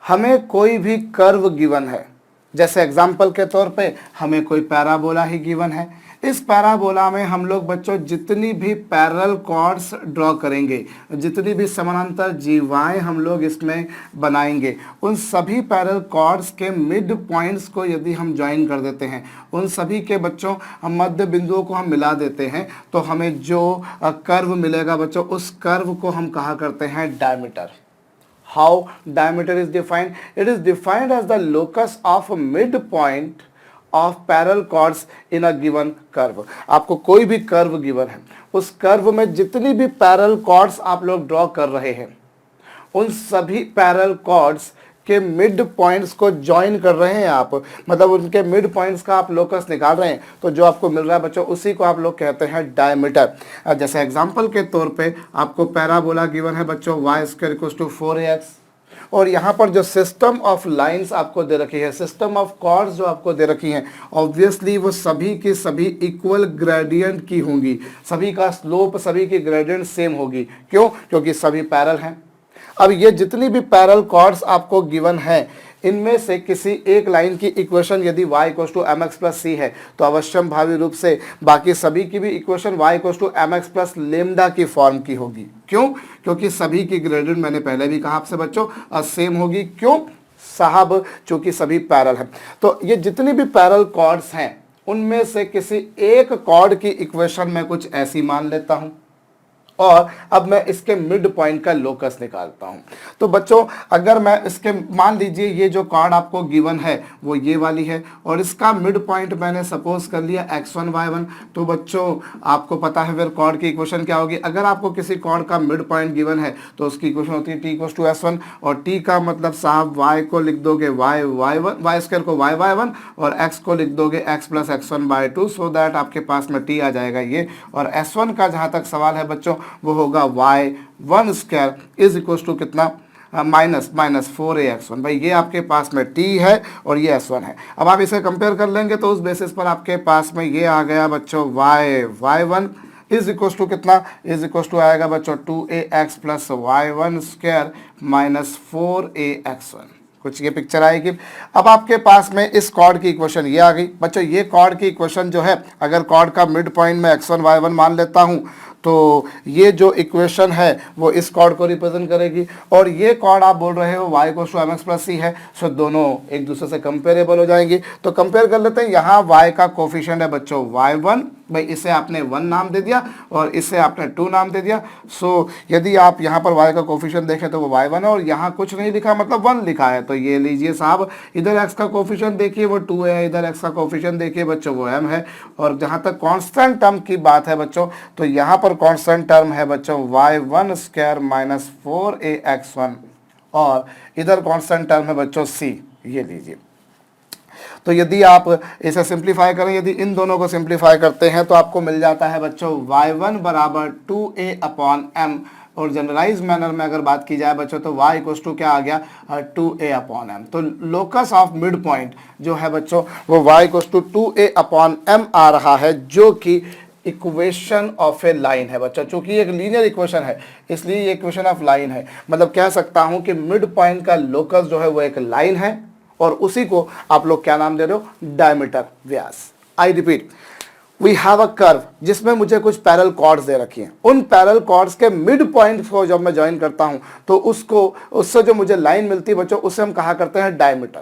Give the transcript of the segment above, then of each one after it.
हमें कोई भी कर्व गिवन है, जैसे एग्जाम्पल के तौर पे हमें कोई पैराबोला ही गिवन है। इस पैराबोला में हम लोग बच्चों जितनी भी पैरेलल कॉर्ड्स ड्रॉ करेंगे, जितनी भी समानांतर जीवाएं हम लोग इसमें बनाएंगे, उन सभी पैरेलल कॉर्ड्स के मिड पॉइंट्स को यदि हम ज्वाइन कर देते हैं, उन सभी के बच्चों हम मध्य बिंदुओं को हम मिला देते हैं, तो हमें जो कर्व मिलेगा बच्चों, उस कर्व को हम कहा करते हैं diameter. How diameter is defined? It is defined as the locus of midpoint of parallel chords in a given curve. आपको कोई भी कर्व गिवन है, उस कर्व में जितनी भी पैरेलल कॉर्ड्स आप लोग ड्रॉ कर रहे हैं, उन सभी पैरेलल कॉर्ड्स के मिड पॉइंट्स को ज्वाइन कर रहे हैं आप, मतलब उनके मिड पॉइंट्स का आप लोकस निकाल रहे हैं, तो जो आपको मिल रहा है बच्चों उसी को आप लोग कहते हैं डायमीटर। जैसे एग्जांपल के तौर पे आपको पैराबोला गिवन है बच्चों y² = 4ax, और यहाँ पर जो सिस्टम ऑफ लाइंस आपको दे रखी है, सिस्टम ऑफ कॉर्ड्स जो आपको दे रखी हैं, ऑब्वियसली वो सभी की सभी इक्वल ग्रेडियंट की होंगी, सभी का स्लोप, सभी की ग्रेडियंट सेम होगी। क्यों? क्योंकि सभी पैरेलल हैं। अब ये जितनी भी पैरेलल कॉर्ड्स आपको गिवन है, इनमें से किसी एक लाइन की इक्वेशन यदि y = mx + c है, तो अवश्यम भावी रूप से बाकी सभी की भी इक्वेशन y = mx + लैम्डा की फॉर्म की होगी। क्यों? क्योंकि सभी की ग्रेडियंट, मैंने पहले भी कहा आपसे बच्चों, सेम होगी। क्यों साहब? चूंकि सभी पैरेलल हैं। तो ये जितनी भी पैरेलल कॉर्ड्स हैं, उनमें से किसी एक कॉर्ड की इक्वेशन मैं कुछ ऐसी मान लेता हूं, और अब मैं इसके मिड पॉइंट का लोकस निकालता हूं। तो बच्चों अगर मैं इसके, मान लीजिए ये जो कॉर्ड आपको गिवन है वो ये वाली है, और इसका मिड पॉइंट मैंने सपोज कर लिया x1 y1, तो बच्चों आपको पता है फिर कॉर्ड की इक्वेशन क्या होगी। अगर आपको किसी कॉर्ड का मिड पॉइंट गिवन है तो उसकी इक्वेशन होती है t = s1, और t का मतलब साहब y को लिख दोगे y² को y1, और x को लिख दोगे x + x1/2, सो दैट आपके पास में t आ जाएगा ये। और s1 का जहां तक सवाल है बच्चों, वो होगा y1² = कितना, -4ax1। भाई ये आपके पास में t है और ये s1 है। अब आप इसे कंपेयर कर लेंगे तो उस बेसिस पर आपके पास में ये आ गया बच्चों y1 = कितना, आएगा बच्चों 2ax + y1² - 4ax1। कुछ ये पिक्चर आएगी। अब आपके पास में इस कॉर्ड की इक्वेशन ये आ गई बच्चों। ये कॉर्ड की इक्वेशन जो है, अगर कॉर्ड का मिड पॉइंट में x1 y1 मान लेता हूं, तो ये जो इक्वेशन है वो इस कॉर्ड को रिप्रेजेंट करेगी, और ये कॉर्ड आप बोल रहे हो y = mx + c है, सो दोनों एक दूसरे से कंपेरेबल हो जाएंगी। तो कंपेयर कर लेते हैं। यहाँ y का कोफिशिएंट है बच्चों y1, भाई इसे आपने 1 नाम दे दिया और इसे आपने 2 नाम दे दिया। सो यदि आप यहाँ पर y का कोफिशिएंट देखें तो वो y1 है, और यहाँ कुछ नहीं लिखा मतलब 1 लिखा है, तो ये लीजिए साहब, इधर x का कोफिशिएंट देखिए वो 2 है, इधर x का कोफिशिएंट देखिए बच्चों वो m है। और जहाँ तक कांस्टेंट टर्म की बात है बच्चों, तो यहाँ पर कांस्टेंट टर्म है बच्चों y1² - 4ax1, और इधर कांस्टेंट टर्म है बच्चों c, ये लीजिए। तो यदि आप इसे सिंप्लीफाई करें, यदि इन दोनों को सिंप्लीफाई करते हैं तो आपको मिल जाता है बच्चों y1 = 2a/m, और जनरलाइज मैनर में अगर बात की जाए बच्चों तो y = क्या आ गया, 2a/m। तो लोकस ऑफ मिड पॉइंट जो है बच्चों वो y = 2a/m आ रहा है, जो कि इक्वेशन ऑफ ए लाइन है बच्चों। चूंकि एक लीनियर इक्वेशन है इसलिए ये इक्वेशन ऑफ लाइन है, मतलब कह सकता हूं कि मिड पॉइंट का लोकस जो है वो एक लाइन है, और उसी को आप लोग क्या नाम दे रहे हो, डायमीटर, व्यास। I repeat, we have a curve जिसमें मुझे कुछ पैरेलल कॉर्ड्स दे रखी हैं। उन पैरेलल कॉर्ड्स के मिड पॉइंट को जब मैं ज्वाइन करता हूं तो उससे जो मुझे लाइन मिलती है बच्चों, उसे हम कहा करते हैं डायमीटर।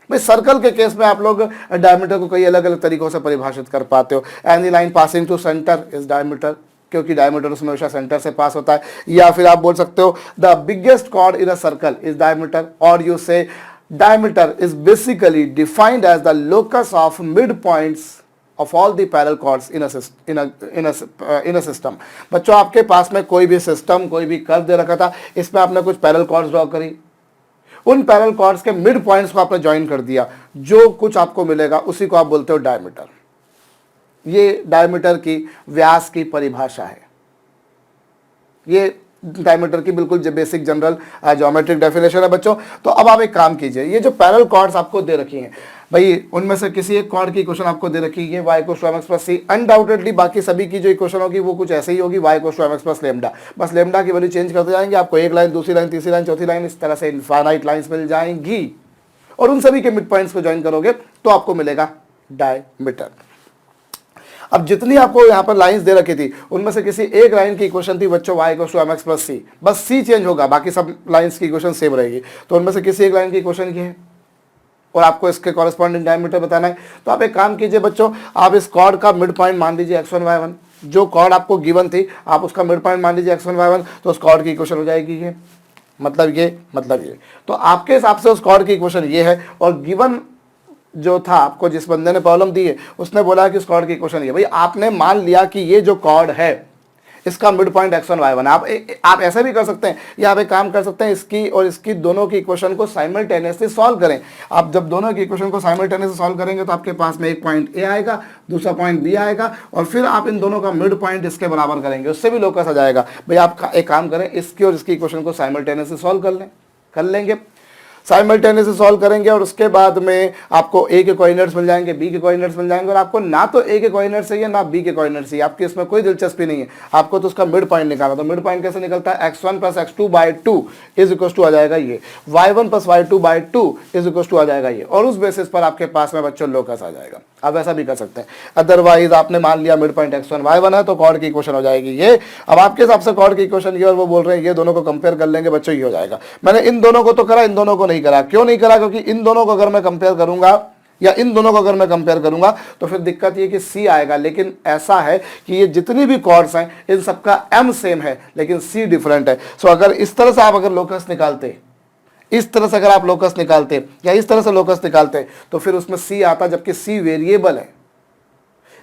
भाई सर्कल के केस में आप लोग डायमीटर को कई अलग अलग तरीकों से परिभाषित कर पाते हो। Any line passing to centre is diameter, क्योंकि डायमीटर उसमें हमेशा सेंटर से पास होता है। या फिर आप बोल सकते हो the biggest chord in a circle is diameter, और you say diameter is basically defined as the locus of midpoints of all the parallel chords in a system। बच्चों आपके पास में कोई भी सिस्टम, कोई भी कर्व दे रखा था, इसमें आपने कुछ पैरेलल कॉर्ड्स ड्रॉ करी, उन पैरेलल कॉर्ड्स के मिड पॉइंट्स को आपने ज्वाइन कर दिया, जो कुछ आपको मिलेगा उसी को आप बोलते हो डायमीटर। ये डायमीटर की, व्यास की परिभाषा है। ये डायमीटर की बिल्कुल जो बेसिक जनरल ज्योमेट्रिक डेफिनेशन है बच्चों। तो अब आप एक काम कीजिए, ये जो पैरेलल कॉर्ड्स आपको दे रखी हैं भाई, उनमें से किसी एक कॉर्ड की इक्वेशन आपको दे रखी है y = mx + c। अनडाउटेडली बाकी सभी की जो इक्वेशन होगी वो कुछ ऐसे ही होगी, y = mx + लैम्डा। बस लैम्डा की वैल्यू चेंज करते जाएंगे, आपको एक लाइन, दूसरी लाइन, तीसरी लाइन, चौथी लाइन, इस तरह से इनफाइनाइट लाइंस मिल जाएंगी और उन सभी के मिड पॉइंट्स को ज्वाइन करोगे तो आपको मिलेगा डायमीटर। अब जितनी आपको यहाँ पर लाइंस दे रखी थी उनमें से किसी एक लाइन की इक्वेशन थी बच्चों y = mx + c, बस c चेंज होगा, बाकी सब लाइंस की इक्वेशन सेम रहेगी। तो उनमें से किसी एक लाइन की इक्वेशन ये है और आपको इसके कॉरेस्पॉन्डिंग डायमीटर बताना है। तो आप एक काम कीजिए बच्चों, आप इस कॉर्ड का मिड पॉइंट मान लीजिए x1 y1, जो कॉर्ड आपको गिवन थी आप उसका मिड पॉइंट मान लीजिए x1 y1, तो उस कॉर्ड की इक्वेशन हो जाएगी ये, मतलब ये। तो आपके हिसाब से उस कॉर्ड की इक्वेशन ये है और गिवन जो था आपको, जिस बंदे ने प्रॉब्लम दी है उसने बोला कि उस कॉर्ड की इक्वेशन ये। भाई आपने मान लिया कि ये जो कॉर्ड है इसका मिड पॉइंट x1 y1। आप ऐसा भी कर सकते हैं या आप एक काम कर सकते हैं, इसकी और इसकी दोनों की इक्वेशन को साइमल्टेनियसली सॉल्व करें। आप जब दोनों की इक्वेशन को साइमल्टेनियसली सॉल्व करेंगे तो आपके पास में एक पॉइंट a आएगा, दूसरा पॉइंट b आएगा और फिर आप इन दोनों का मिड पॉइंट इसके बराबर करेंगे, उससे भी लोकस आ जाएगा। भाई आप एक काम करें, इसकी और इसकी इक्वेशन को साइमल्टेनियसली सॉल्व कर लेंगे, साइमल्टेनियसली सॉल्व करेंगे और उसके बाद में आपको a के कोऑर्डिनेट्स मिल जाएंगे, b के कोऑर्डिनेट्स मिल जाएंगे और आपको ना तो a के कोऑर्डिनेट्स चाहिए ना b के कोऑर्डिनेट्स चाहिए, आपकी इसमें कोई दिलचस्पी नहीं है, आपको तो उसका मिड पॉइंट निकालना। तो मिड पॉइंट कैसे निकलता है, x1 + x2/2 = आ जाएगा ये, y1 + y2/2 = आ जाएगा ये, और उस बेसिस पर आपके पास में बच्चों लोकस आ जाएगा। आप ऐसा भी कर सकते हैं, अदरवाइज आपने मान लिया मिड पॉइंट x1 y1 है तो कॉर्ड की इक्वेशन हो जाएगी ये। अब आपके हिसाब से कॉर्ड की इक्वेशन ये और वो बोल रहे हैं ये दोनों को कंपेयर कर लेंगे बच्चों, ये हो जाएगा। मैंने इन दोनों को तो करा, इन दोनों को नहीं करा। क्यों नहीं करा, क्योंकि इन दोनों को अगर मैं कंपेयर करूंगा या इन दोनों को अगर मैं कंपेयर करूंगा तो फिर दिक्कत ये कि c आएगा, लेकिन ऐसा है कि ये जितनी भी कॉर्ड्स हैं इन सबका m सेम है लेकिन c डिफरेंट है। सो अगर इस तरह से आप अगर लोकस निकालते, इस तरह से अगर आप लोकस निकालते या इस तरह से लोकस निकालते तो फिर उसमें c आता, जबकि c वेरिएबल है,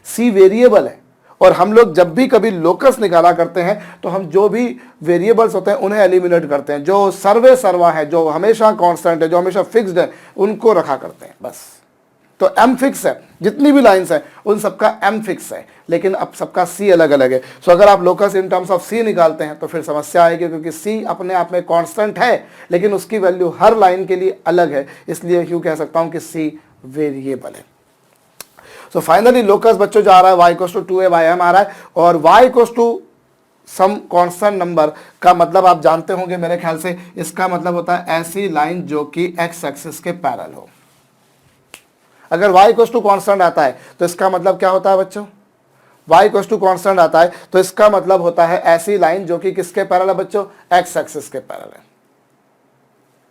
c वेरिएबल है। और हम लोग जब भी कभी लोकस निकाला करते हैं तो हम जो भी वेरिएबल्स होते हैं उन्हें एलिमिनेट करते हैं, जो सर्वे सर्वा है, जो हमेशा कांस्टेंट है, जो हमेशा फिक्स्ड है, उनको रखा करते हैं बस। तो m फिक्स है, जितनी भी लाइंस हैं उन सबका m फिक्स है, लेकिन अब सबका c अलग अलग है। सो अगर आप locus in terms of c निकालते हैं तो फिर समस्या आएगी, क्योंकि c अपने आप में कांस्टेंट है लेकिन उसकी वैल्यू हर लाइन के लिए अलग है, इसलिए यूँ कह सकता हूँ कि c वेरिएबल है। सो फाइनली लोकस बच्चों जो आ रहा है y = 2a/m आ रहा है और y = सम कांस्टेंट नंबर का मतलब आप जानते होंगे मेरे ख्याल से, इसका मतलब होता है ऐसी लाइन जो कि x एक्सिस के पैरेलल हो। अगर y = कांस्टेंट आता है तो इसका मतलब क्या होता है बच्चों, y = कांस्टेंट आता है तो इसका मतलब होता है ऐसी लाइन जो कि किसके पैरेलल है बच्चों, x एक्सिस के पैरेलल है।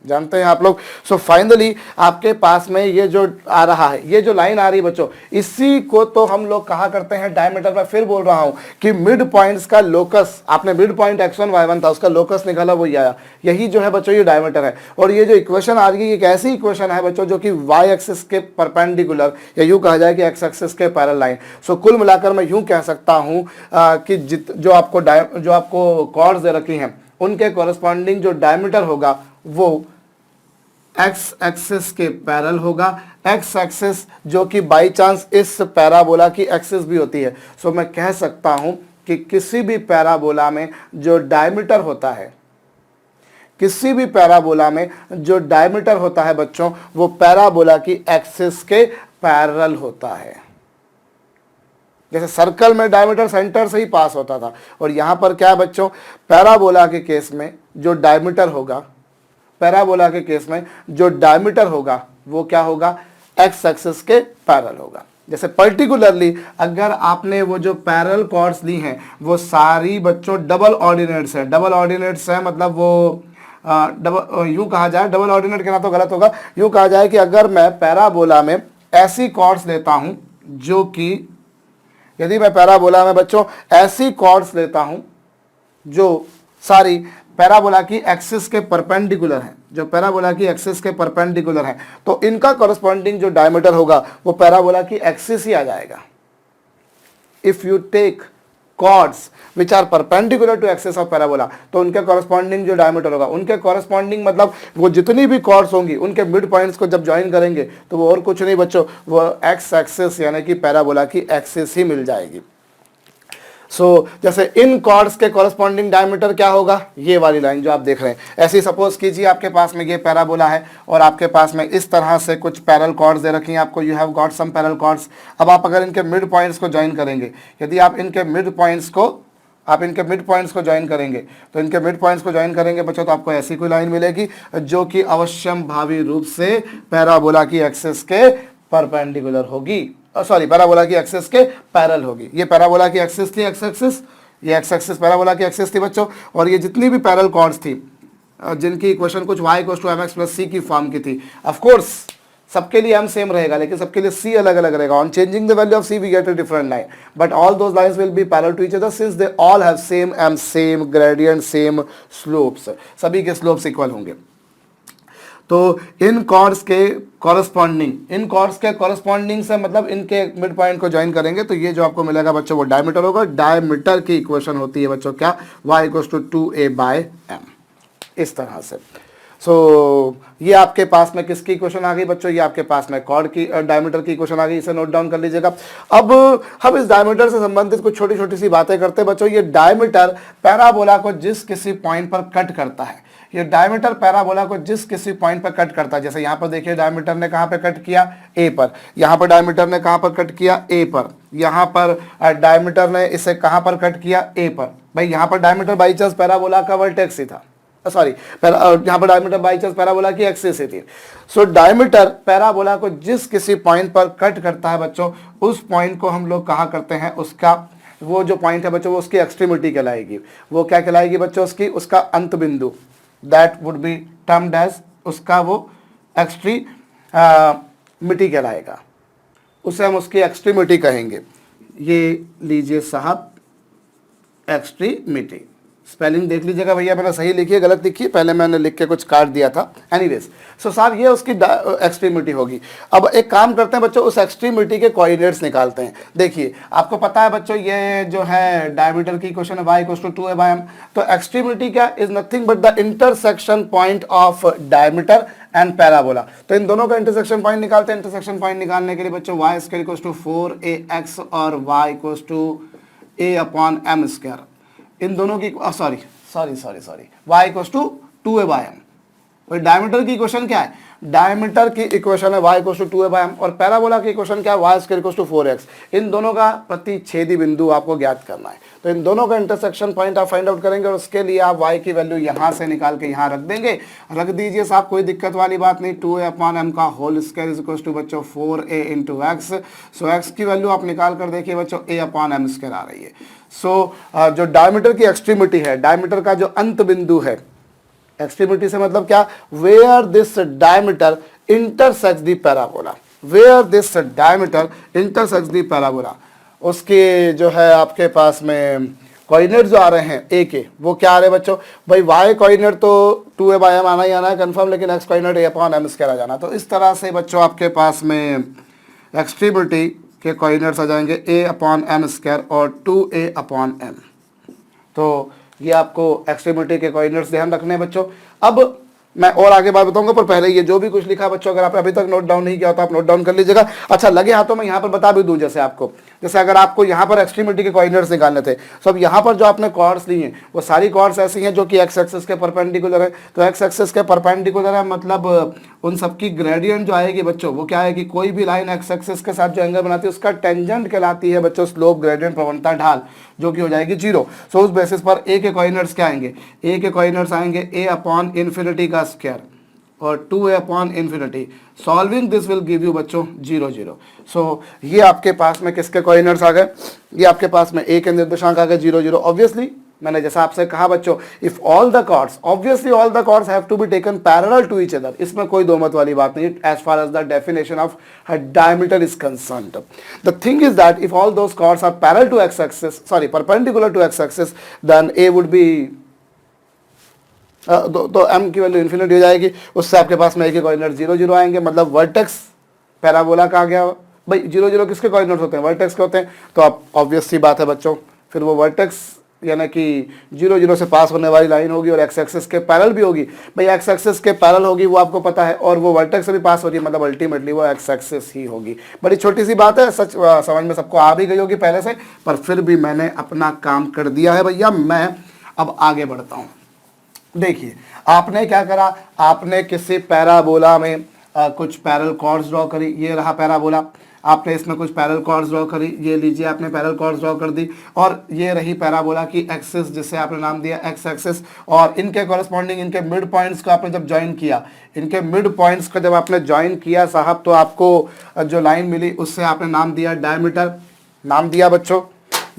जानते हैं आप लोग। सो फाइनली आपके पास में ये जो आ रहा है, ये जो लाइन आ रही है बच्चों, इसी को तो हम लोग कहा करते हैं डायमीटर। मैं फिर बोल रहा हूं कि मिड पॉइंट्स का लोकस, आपने मिड पॉइंट x1 y1 था उसका लोकस निकाला, वो आया, यही जो है बच्चों ये डायमीटर है। और ये जो इक्वेशन आ रही है एक ऐसी इक्वेशन है बच्चों जो कि y एक्सिस के परपेंडिकुलर या यूं कहा जाए कि x एक्सिस के पैरेलल लाइन। सो कुल मिलाकर मैं यूं कह सकता हूं कि जो आपको कॉर्ड्स दे रखी हैं उनके कॉरेस्पॉन्डिंग जो डायमीटर होगा वो x एक्सिस के पैरेलल होगा। x एक्सिस जो कि बाई चांस इस पैराबोला की एक्सिस भी होती है। सो मैं कह सकता हूं कि किसी भी पैराबोला में जो डायमीटर होता है, किसी भी पैराबोला में जो डायमीटर होता है बच्चों, वो पैराबोला की एक्सिस के पैरेलल होता है। जैसे सर्कल में डायमीटर सेंटर से ही पास होता था, और यहां पर क्या है बच्चों, पैराबोला के केस में जो डायमीटर होगा, पैराबोला के केस में जो डायमीटर होगा वो क्या होगा, x एक्सिस के पैरेलल होगा। जैसे पर्टिकुलरली अगर आपने वो जो पैरेलल कॉर्ड्स ली हैं वो सारी बच्चों डबल ऑर्डिनेट्स हैं। डबल ऑर्डिनेट्स है मतलब वो यूं कहा जाए, डबल ऑर्डिनेट कहना तो गलत होगा, यूं कहा जाए कि अगर मैं पैराबोला में ऐसी कॉर्ड्स लेता हूं जो कि, यदि मैं पैराबोला में बच्चों ऐसी कॉर्ड्स लेता हूं जो सारी पैराबोला की एक्सिस के परपेंडिकुलर हैं, जो पैराबोला की एक्सिस के परपेंडिकुलर हैं, तो इनका कॉरेस्पॉन्डिंग जो डायमीटर होगा वो पैराबोला की एक्सिस ही आ जाएगा। If you take chords which are perpendicular to axis of parabola, तो उनके कॉरेस्पॉन्डिंग जो डायमीटर होगा, उनके कॉरेस्पॉन्डिंग मतलब वो जितनी भी कॉर्ड्स होंगी उनके मिड पॉइंट्स को जब ज्वाइन करेंगे तो वो और कुछ नहीं बच्चों, वो एक्स एक्सिस यानी कि पैराबोला की एक्सिस ही मिल जाएगी। जैसे इन कॉर्ड्स के कॉरस्पॉन्डिंग डायमीटर क्या होगा, ये वाली लाइन जो आप देख रहे हैं। ऐसे सपोज कीजिए आपके पास में ये पैराबोला है और आपके पास में इस तरह से कुछ पैरेलल कॉर्ड्स दे रखी हैं आपको, you have got some parallel chords. अब आप अगर इनके मिड पॉइंट्स को ज्वाइन करेंगे, यदि आप इनके मिड पॉइंट्स को ज्वाइन करेंगे, तो इनके मिड पॉइंट्स को ज्वाइन करेंगे बच्चों, तो आपको ऐसी कोई लाइन मिलेगी जो कि अवश्यम भावी रूप से पैराबोला की एक्सिस के परपेंडिकुलर होगी, सॉरी पैराबोला की एक्सिस के पैरेलल होगी। ये पैराबोला की एक्सिस थी, एक्स एक्सिस, ये एक्स एक्सिस पैराबोला की एक्सिस थी बच्चों, और ये जितनी भी पैरेलल कॉर्ड्स थी जिनकी इक्वेशन कुछ y = mx + c की फॉर्म की थी, ऑफ कोर्स सबके लिए m सेम रहेगा, लेकिन सबके लिए c अलग अलग रहेगा। On changing the value of c we get a different line, but all those lines will be parallel to each other since they all have same m, same gradient, same slopes, सभी के slopes equal होंगे। तो इन chords के corresponding से मतलब इनके mid point को join करेंगे, तो ये जो आपको मिलेगा बच्चों वो डायमीटर होगा। डायमीटर की इक्वेशन होती है बच्चों क्या, y = 2a/m, इस तरह से। ये आपके पास में किसकी इक्वेशन आ गई बच्चों, ये आपके पास में कॉर्ड की डायमीटर की इक्वेशन आ गई, इसे नोट डाउन कर लीजिएगा। अब हम इस डायमीटर से संबंधित कुछ छोटी छोटी सी बातें करते हैं बच्चों। ये डायमीटर पैराबोला को जिस किसी पॉइंट पर कट करता है, ये डायमीटर पैराबोला को जिस किसी पॉइंट पर कट करता है, जैसे यहाँ पर देखिए डायमीटर ने कहाँ पे कट किया, ए पर, यहाँ पर डायमीटर ने कहाँ पर कट किया, ए पर, यहाँ पर डायमीटर ने इसे कहाँ पर कट किया, ए पर। भाई यहाँ पर डायमीटर बाई चांस पैराबोला का वर्टेक्स ही था, सॉरी यहाँ पर डायमीटर बाई चांस पैराबोला की एक्सिस ही थी। डायमीटर पैराबोला को जिस किसी पॉइंट पर कट करता है बच्चों, उस पॉइंट को हम लोग कहा करते हैं, उसका वो जो पॉइंट है बच्चों वो उसकी एक्सट्रीमिटी कहलाएगी। वो क्या कहलाएगी बच्चों, उसका अंत बिंदु, that would be termed as, उसका वो एक्सट्रीमिटी कहलाएगा, उसे हम उसकी एक्सट्रीमिटी कहेंगे। ये लीजिए साहब एक्सट्रीमिटी, स्पेलिंग देख लीजिएगा भैया, मैंने सही लिखी है गलत लिखी है, पहले मैंने लिख के कुछ काट दिया था। एनीवेज साहब ये उसकी एक्सट्रीमिटी होगी। अब एक काम करते हैं बच्चों, उस एक्सट्रीमिटी के कोऑर्डिनेट्स निकालते हैं। देखिए आपको पता है बच्चों, ये जो है डायमीटर की इक्वेशन है y = 2a/m, तो एक्सट्रीमिटी क्या is nothing but the intersection point of diameter and parabola. तो इन दोनों का इंटरसेक्शन पॉइंट निकालते हैं। इंटरसेक्शन पॉइंट निकालने के लिए बच्चों y = 4ax और y = a/m², इन दोनों की सॉरी y = 2a/m। डायमीटर की इक्वेशन क्या है, डायमीटर की इक्वेशन है y = 2a/m, और पैराबोला की इक्वेशन क्या है, y = 4x। इन दोनों का प्रतिच्छेदी बिंदु आपको ज्ञात करना है, तो इन दोनों का इंटरसेक्शन पॉइंट आप फाइंड आउट करेंगे, और उसके लिए आप y की वैल्यू यहाँ से निकाल के यहाँ रख देंगे, रख दीजिए साहब, कोई दिक्कत वाली बात नहीं। 2a/m का होल स्क्वायर = बच्चों 4a × x। x की वैल्यू आप निकाल कर देखिए बच्चों, a/m² आ रही है। जो डायमीटर की एक्सट्रीमिटी है, डायमीटर का जो अंत बिंदु है, एक्सट्रीमिटी से मतलब क्या, where this diameter intersects the parabola, where this diameter intersects the parabola, उसके जो है आपके पास में कोऑर्डिनेट जो आ रहे हैं ए के, वो क्या आ रहे हैं बच्चों, भाई y कोऑर्डिनेट तो 2a/m आना ही आना है कंफर्म, लेकिन x कोऑर्डिनेट a/m² आ जाना। तो इस तरह से बच्चों आपके पास में एक्सट्रीमिटी के कोऑर्डिनेट्स आ जाएंगे a/m² और 2a/m। तो ये आपको एक्सट्रीमिटी के कोऑर्डिनेट्स ध्यान रखने हैं बच्चों। अब मैं और आगे बात बताऊंगा, पर पहले ये जो भी कुछ लिखा बच्चों, अगर आप अभी तक नोट डाउन नहीं किया तो आप नोट डाउन कर लीजिएगा। अच्छा लगे हाथों में यहाँ पर बता भी दूं, जैसे आपको, जैसे अगर आपको यहाँ पर एक्सट्रीमिटी के कोऑर्डिनेट्स निकालने थे, तो अब यहाँ पर जो आपने कॉर्ड्स ली हैं वो सारी कॉर्ड्स ऐसी हैं जो कि एक्स एक्सिस के परपेंडिकुलर है। तो एक्स एक्सिस के परपेंडिकुलर है मतलब उन सबकी ग्रेडियंट जो आएगी बच्चों, वो क्या है कि कोई भी लाइन एक्स एक्सिस के साथ जो एंगल बनाती है उसका टेंजेंट कहलाती है बच्चों स्लोप ग्रेडियंट प्रवणता ढाल, जो कि हो जाएगी 0। सो उस बेसिस पर ए के कोऑर्डिनेट्स क्या आएंगे, ए के कोऑर्डिनेट्स आएंगे a/∞ का स्क्वायर और 2a/∞। Solving this will give you बच्चों 0 0। सो ये आपके पास में किसके कोऑर्डिनेट्स आ गए, ये आपके पास में a के निर्देशांक आ गए 0 0। ऑब्वियसली मैंने जैसा आपसे कहा बच्चों, if all the chords, obviously all the chords have to be taken parallel to each other, इसमें कोई दो मत वाली बात नहीं as far as the definition of diameter is concerned. The thing is that if all those chords are parallel to X axis, sorry perpendicular to X axis, then a would be तो m की value infinity हो जाएगी, उससे आपके पास में a के coordinate 0 0 आएंगे, मतलब वर्टेक्स पैराबोला का आ गया। भाई 0 0 किसके कोऑर्डिनेट होते हैं, वर्टेक्स के होते हैं। तो आप ऑब्वियस सी बात है बच्चों, फिर वो वर्टेक्स यानी कि 0 0 से पास होने वाली लाइन होगी और एक्स एक्सिस के पैरेलल भी होगी। भाई एक्स एक्सिस के पैरेलल होगी वो आपको पता है, और वो वर्टेक्स से भी पास हो रही है, मतलब अल्टीमेटली वो एक्स एक्सिस ही होगी। बड़ी छोटी सी बात है, सच समझ में सबको आ भी गई होगी पहले से, पर फिर भी मैंने अपना काम कर दिया है भैया। मैं अब आगे बढ़ता हूँ। देखिए आपने क्या करा, आपने किसी पैराबोला में कुछ पैरेलल कॉर्ड्स ड्रॉ करी, ये रहा पैराबोला, आपने इसमें कुछ पैरेलल कॉर्ड्स ड्रॉ करी, ये लीजिए आपने पैरेलल कॉर्ड्स ड्रॉ कर दी, और ये रही पैराबोला की एक्सिस जिसे आपने नाम दिया एक्स एक्सिस, और इनके कॉरस्पॉन्डिंग इनके मिड पॉइंट्स को आपने जब ज्वाइन किया, इनके मिड पॉइंट्स को जब आपने ज्वाइन किया साहब, तो आपको जो लाइन मिली उससे आपने नाम दिया डायमीटर, नाम दिया बच्चों।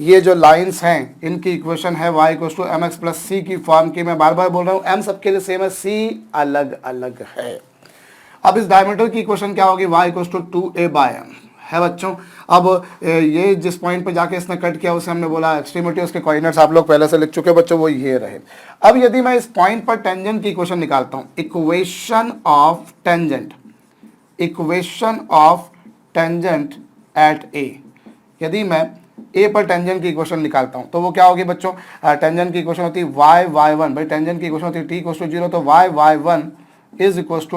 ये जो लाइंस हैं इनकी इक्वेशन है y = mx + c की फॉर्म की। मैं बार बार बोल रहा हूँ m सबके लिए सेम है, c अलग अलग है। अब इस डायमीटर की इक्वेशन क्या होगी, y = 2a/m है बच्चों। अब ये जिस पॉइंट पे जाके इसने कट किया उसे हमने बोला एक्सट्रीमिटी, उसके कोऑर्डिनेट्स आप लोग पहले से लिख चुके बच्चों, वो ये रहे। अब यदि मैं इस पॉइंट पर टेंजेंट की इक्वेशन निकालता हूँ, equation of tangent eight a, यदि मैं ए पर टेंजेंट की इक्वेशन निकालता हूं तो वो क्या होगी बच्चों, टेंजेंट की इक्वेशन होती है y1, भाई टेंजेंट की इक्वेशन होती है t = 0, तो y1 =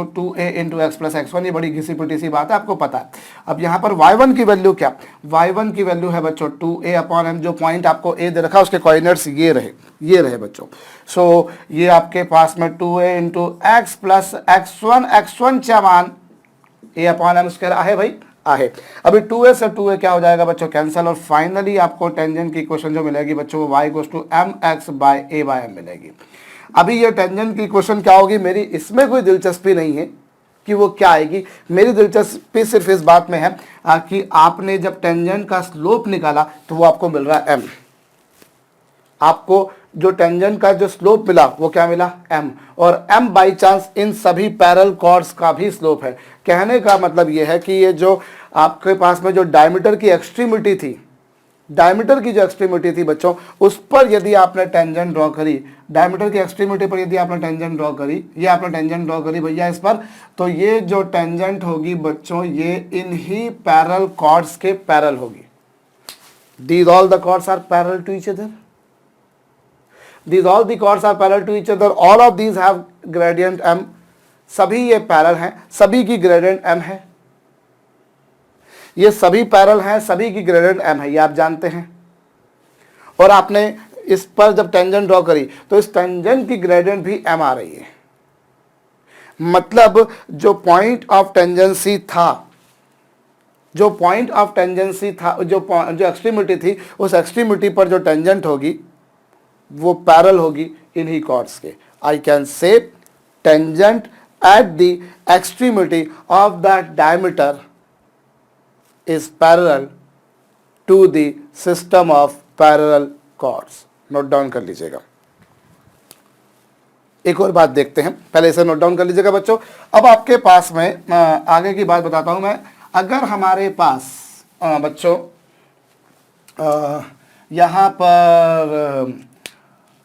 2a × x + x1। ये बड़ी घिसी पिटी सी बात है, आपको पता है। अब यहाँ पर y1 की वैल्यू क्या, y1 की वैल्यू है बच्चों 2a/m, जो पॉइंट आपको a दे रखा है उसके कोऑर्डिनेट्स ये रहे बच्चों। सो ये आपके पास में 2a × x + x1 चा मान a/m² आहे भाई, आहे। अभी 2a से 2a क्या हो जाएगा बच्चों, कैंसिल, और फाइनली आपको टेंजेंट की इक्वेशन जो मिलेगी बच्चों वो y = mx/a/m मिलेगी। अभी ये टेंजेंट की इक्वेशन क्या होगी, मेरी इसमें कोई दिलचस्पी नहीं है कि वो क्या आएगी, मेरी दिलचस्पी सिर्फ इस बात में है कि आपने जब टेंजेंट का स्लोप निकाला तो वो आपको मिल रहा है m। आपको जो टेंजेंट का जो स्लोप मिला वो क्या मिला, m, और m बाई चांस इन सभी पैरेलल कॉर्ड्स का भी स्लोप है। कहने का मतलब ये है कि ये जो आपके पास में जो डायमीटर की एक्सट्रीमिटी थी, डायमीटर की जो एक्सट्रीमिटी थी बच्चों, उस पर यदि आपने टेंजेंट ड्रॉ करी, डायमीटर की एक्सट्रीमिटी पर यदि आपने टेंजेंट ड्रॉ करी, ये आपने टेंजेंट ड्रॉ करी भैया इस पर, तो ये जो टेंजेंट होगी बच्चों ये इन ही पैरेलल कॉर्ड्स के पैरेलल होगी। These all the chords are parallel to each other. These all the chords are parallel to each other. All of these have gradient m. सभी ये पैरेलल हैं, सभी की ग्रेडियंट m है। ये सभी पैरेलल हैं, सभी की ग्रेडियंट m है, ये आप जानते हैं। और आपने इस पर जब टेंजेंट ड्रॉ करी तो इस टेंजेंट की ग्रेडियंट भी m आ रही है। मतलब जो पॉइंट ऑफ टेंजेंसी था, जो एक्सट्रीमिटी थी, उस एक्सट्रीमिटी पर जो टेंजेंट होगी वो पैरेलल होगी इन्हीं कॉर्ड्स के। I can say tangent at the extremity of the diameter is parallel to the system of parallel chords. Note down कर लीजिएगा। एक और बात देखते हैं, पहले इसे नोट डाउन कर लीजिएगा बच्चों। अब आपके पास में आगे की बात बताता हूं मैं। अगर हमारे पास बच्चों यहाँ पर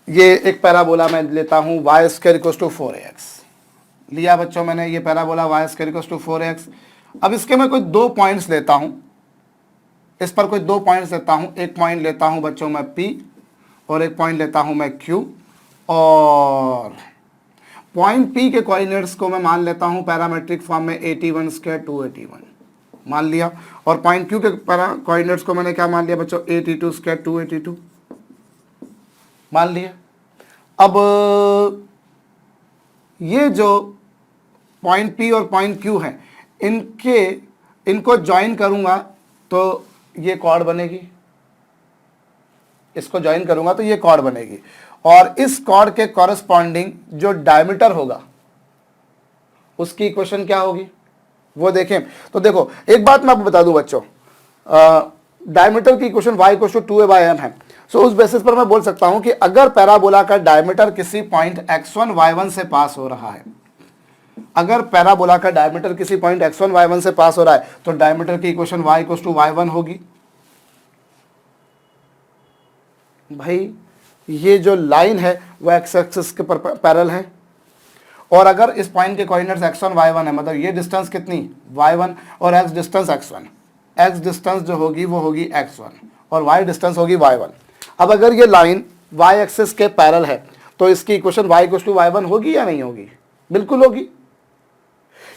ये एक पैराबोला मैं लेता हूँ y² = 4ax लिया बच्चों मैंने, ये पैराबोला y² = 4ax। अब इसके मैं कोई दो पॉइंट्स लेता हूँ, इस पर कोई दो पॉइंट्स लेता हूँ। एक पॉइंट लेता हूँ बच्चों मैं P और एक पॉइंट लेता हूँ मैं Q, और पॉइंट P के कोऑर्डिनेट्स को मैं मान लेता हूँ पैरामेट्रिक फॉर्म में 81² 281 मान लिया, और पॉइंट Q के कोऑर्डिनेट्स को मैंने क्या मान लिया बच्चों 82² 282 मान लिया। अब ये जो पॉइंट P और पॉइंट Q है इनको ज्वाइन करूंगा तो ये कॉर्ड बनेगी, इसको ज्वाइन करूंगा तो ये कॉर्ड बनेगी, और इस कॉर्ड के कॉरस्पॉन्डिंग जो डायमीटर होगा उसकी इक्वेशन क्या होगी वो देखें। तो देखो एक बात मैं आपको बता दूं बच्चों, डायमीटर की इक्वेशन y = 2a/m है। सो उस बेसिस पर मैं बोल सकता हूं कि अगर पैराबोला का डायमीटर किसी पॉइंट x1 y1 से पास हो रहा है, अगर पैराबोला का डायमीटर किसी पॉइंट x1 y1 से पास हो रहा है तो डायमीटर की इक्वेशन y = y1 होगी। भाई ये जो लाइन है वो x एक्सिस के पैरेलल है, और अगर इस पॉइंट के कोऑर्डिनेट्स x1 y1 है, मतलब ये डिस्टेंस कितनी y1 और x distance x1, x distance जो होगी वो होगी x1 और y डिस्टेंस होगी y1। अब अगर ये लाइन y एक्सिस के पैरेलल है, तो इसकी equation y equals to y1 होगी या नहीं होगी? बिल्कुल होगी।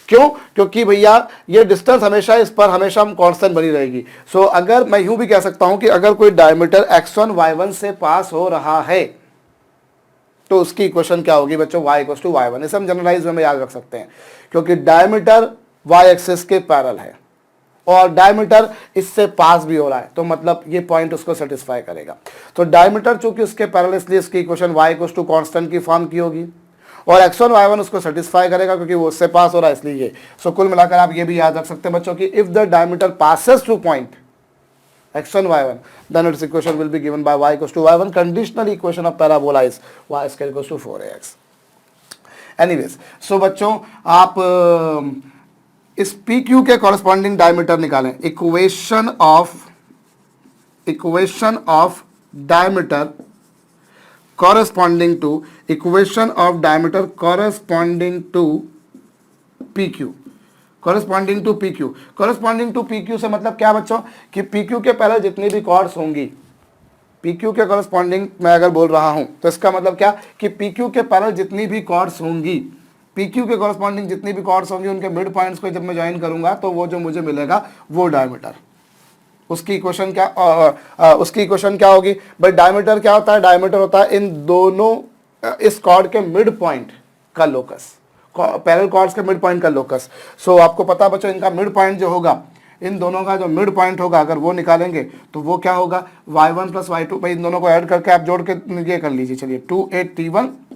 क्यों? क्योंकि भैया ये डिस्टेंस हमेशा इस पर हमेशा कांस्टेंट बनी रहेगी। सो अगर मैं यूं भी कह सकता हूं कि अगर कोई डायमीटर x1 y1 से पास हो रहा है तो उसकी इक्वेशन क्या होगी बच्चों? y equals to y1। इसे हम जनरलाइज में याद रख सकते हैं, क्योंकि डायमीटर y एक्सिस के पैरेलल है और डायमीटर इससे पास भी हो रहा है, तो मतलब ये पॉइंट उसको सेटिस्फाई करेगा। तो डायमीटर चूंकि उसके पैरेलल, इसलिए इसकी equation y equals to constant की फॉर्म की होगी और x1 y1 उसको सेटिस्फाई करेगा क्योंकि वो उससे पास हो रहा है, इसलिए ये। सो कुल मिलाकर आप ये भी याद रख सकते हैं बच्चों कि if the diameter passes through point x1 y1 then its equation will be given by y equals to y1. Conditional equation of parabola is y square equals to 4ax. Anyways, so बच्चों आप इस PQ के corresponding diameter निकालें। Equation of diameter corresponding to PQ, corresponding to PQ से मतलब क्या बच्चों कि PQ के पहले जितनी भी कॉर्ड्स होंगी, PQ के corresponding मैं अगर बोल रहा हूं तो इसका मतलब क्या कि PQ के पहले जितनी भी कॉर्ड्स होंगी, PQ के corresponding जितनी भी कॉर्ड्स होंगी उनके मिड पॉइंट्स को जब मैं ज्वाइन करूंगा तो वो जो मुझे मिलेगा वो डायमीटर, उसकी इक्वेशन क्या होगी भाई? डायमीटर क्या होता है? डायमीटर होता है इन दोनों इस कॉर्ड के मिड पॉइंट का लोकस, पैरेलल कॉर्ड्स के मिड पॉइंट का लोकस। सो आपको पता बच्चों इनका मिड पॉइंट जो होगा, इन दोनों का जो मिड पॉइंट होगा अगर वो निकालेंगे तो वो क्या होगा? y1 plus y2। भाई इन दोनों को ऐड करके आप जोड़ के ये कर लीजिए, चलिए 2a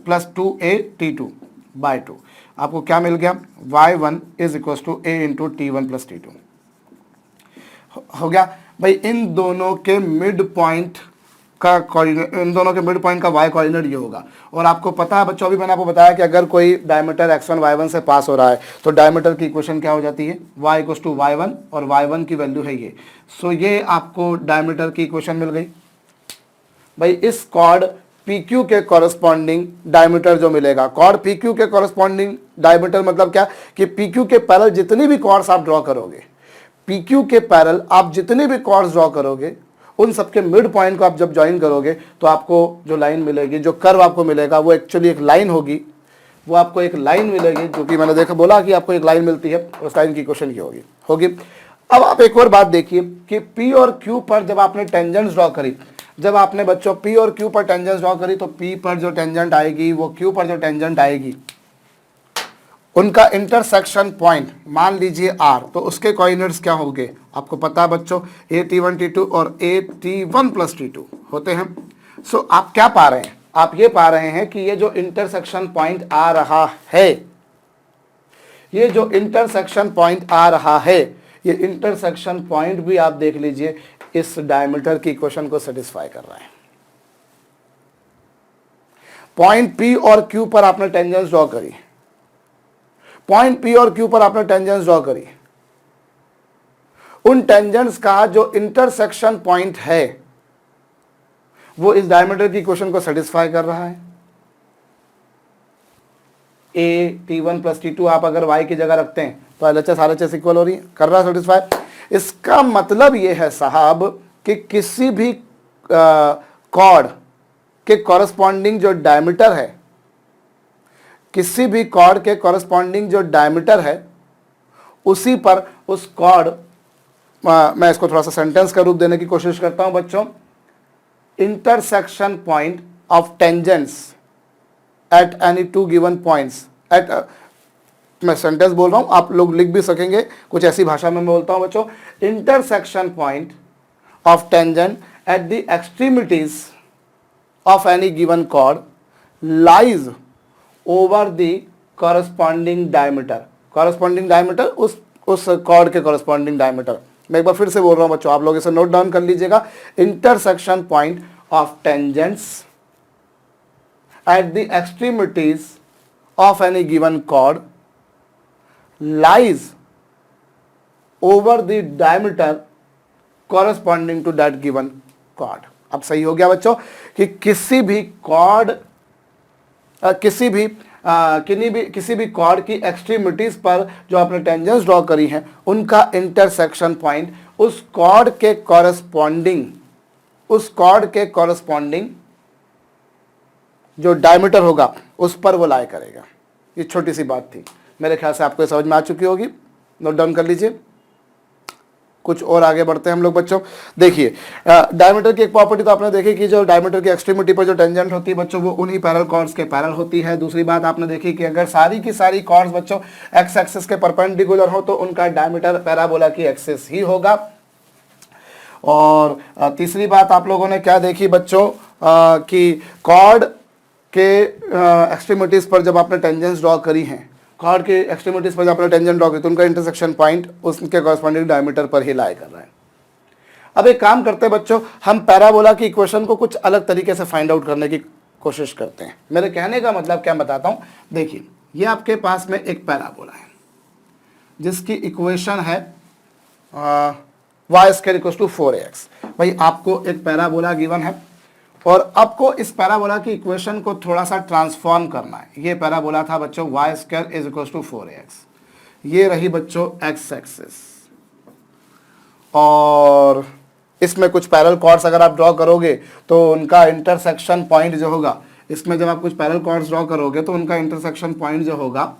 प्लस 2a बाय 2 आपको क्या मिल गया? y1 is equal to a into t1 plus t2 हो गया। भाई इन दोनों के मिड पॉइंट का कोऑर्डिनेट, इन दोनों के मिड पॉइंट का y कोऑर्डिनेट ये होगा। और आपको पता है बच्चों, अभी मैंने आपको बताया कि अगर कोई डायमीटर x1 y1 से पास हो रहा है तो डायमीटर की इक्वेशन क्या हो जाती है? y इक्वल्स टू y1 और y1 की वैल्यू है ये। सो ये आपको डायमीटर की इक्वेशन मिल गई। भाई इस कॉर्ड PQ के कॉरेस्पॉन्डिंग डायमीटर जो मिलेगा, कॉर्ड PQ के कॉरेस्पॉन्डिंग डायमीटर मतलब क्या कि PQ के पैरेलल जितनी भी कॉर्ड्स आप ड्रॉ करोगे, PQ के पैरेलल आप जितने भी कॉर्ड्स ड्रॉ करोगे उन सबके मिड पॉइंट को आप जब ज्वाइन करोगे तो आपको जो लाइन मिलेगी, जो कर्व आपको मिलेगा वो एक्चुअली एक लाइन होगी। वो आपको एक लाइन मिलेगी जो कि मैंने बोला कि आपको एक लाइन मिलती है, उस लाइन की इक्वेशन की होगी। अब आप एक और बात देखिए कि P और Q पर जब आपने टेंजेंट्स ड्रॉ करी, जब आपने बच्चों P और Q पर टेंजेंट्स ड्रॉ करी तो P पर जो टेंजेंट आएगी वो Q पर जो टेंजेंट आएगी उनका इंटरसेक्शन पॉइंट मान लीजिए R, तो उसके कोऑर्डिनेट्स क्या होंगे? आपको पता है बच्चों AT1 T2 और AT1 प्लस T2 होते हैं। सो आप क्या पा रहे हैं? आप ये पा रहे हैं कि ये जो इंटरसेक्शन पॉइंट आ रहा है, ये जो इंटरसेक्शन पॉइंट आ रहा है, ये इंटरसेक्शन पॉइंट भी आप देख लीजिए इस डायमीटर की इक्वेशन को सेटिस्फाई कर रहा है। पॉइंट P और Q पर आपने टेंजेंट्स ड्रॉ करी, पॉइंट P और Q पर आपने टेंजेंट्स ड्रॉ करी, उन टेंजेंट्स का जो इंटरसेक्शन पॉइंट है वो इस डायमीटर की इक्वेशन को सेटिस्फाई कर रहा है। AT1 प्लस T2 आप अगर y की जगह रखते हैं तो LHS RHS इक्वल हो रही है, कर रहा है सेटिस्फाई। इसका मतलब ये है साहब कि किसी भी कॉर्ड के कॉरेस्पॉन्डिंग जो डायमीटर है, किसी भी कॉर्ड के कॉरेस्पॉन्डिंग जो डायमीटर है उसी पर उस कॉर्ड, मैं इसको थोड़ा सा सेंटेंस का रूप देने की कोशिश करता हूं बच्चों, intersection point of tangents at any two given points at, मैं सेंटेंस बोल रहा हूं, आप लोग लिख भी सकेंगे, कुछ ऐसी भाषा में मैं बोलता हूं बच्चों, intersection point of tangent at the extremities of any given chord lies over the corresponding diameter. Corresponding diameter उस कॉर्ड के कॉरेस्पॉन्डिंग डायमीटर। मैं एक बार फिर से बोल रहा हूं बच्चों, आप लोग इसे नोट डाउन कर लीजिएगा। Intersection point of tangents at the extremities of any given chord lies over the diameter corresponding to that given chord. अब सही हो गया बच्चों कि किसी भी कॉर्ड, किसी भी कॉर्ड की एक्सट्रीमिटीज पर जो आपने टेंजेंट्स ड्रॉ करी हैं उनका इंटरसेक्शन पॉइंट उस कॉर्ड के कॉरेस्पॉन्डिंग जो डायमीटर होगा उस पर वो लाई करेगा। ये छोटी सी बात थी, मेरे ख्याल से आपको समझ में आ चुकी होगी, नोट डाउन कर लीजिए। कुछ और आगे बढ़ते हैं हम लोग बच्चों। देखिए डायमीटर की एक प्रॉपर्टी तो आपने देखी कि जो डायमीटर की एक्सट्रीमिटी पर जो टेंजेंट होती है बच्चों वो उन्हीं पैरेलल कॉर्ड्स के पैरेलल होती है। दूसरी बात आपने देखी कि अगर सारी की सारी कॉर्ड्स बच्चों एक्स एक्सिस के परपेंडिकुलर हो तो उनका डायमीटर पैराबोला की एक्सिस ही होगा। और तीसरी बात आप लोगों ने क्या देखी बच्चों कि कॉर्ड के एक्सट्रीमिटीज पर जब आपने टेंजेंट्स ड्रॉ करी हैं, कॉर्ड के एक्सट्रीमिटीज पर जब आपने टेंजेंट ड्रॉ की तो उनका इंटरसेक्शन पॉइंट उसके कॉरस्पॉन्डिंग डायमीटर पर ही लाई कर रहा है। अब एक काम करते हैं बच्चों, हम पैराबोला की इक्वेशन को कुछ अलग तरीके से फाइंड आउट करने की कोशिश करते हैं। मेरे कहने का मतलब क्या बताता हूं, देखिए ये आपके पास में एक पैराबोला है जिसकी इक्वेशन है y square equals to 4ax। भाई आपको एक पैराबोला गिवन है और आपको इस पैराबोला की इक्वेशन को थोड़ा सा ट्रांसफॉर्म करना है। ये पैराबोला था बच्चों y square is equals to 4ax, ये रही बच्चों x एक्सिस, और इसमें कुछ पैरेलल कॉर्ड्स अगर आप ड्रॉ करोगे तो उनका इंटरसेक्शन पॉइंट जो होगा, इसमें जब आप कुछ पैरेलल कॉर्ड्स ड्रॉ करोगे तो उनका इंटरसेक्शन पॉइंट जो होगा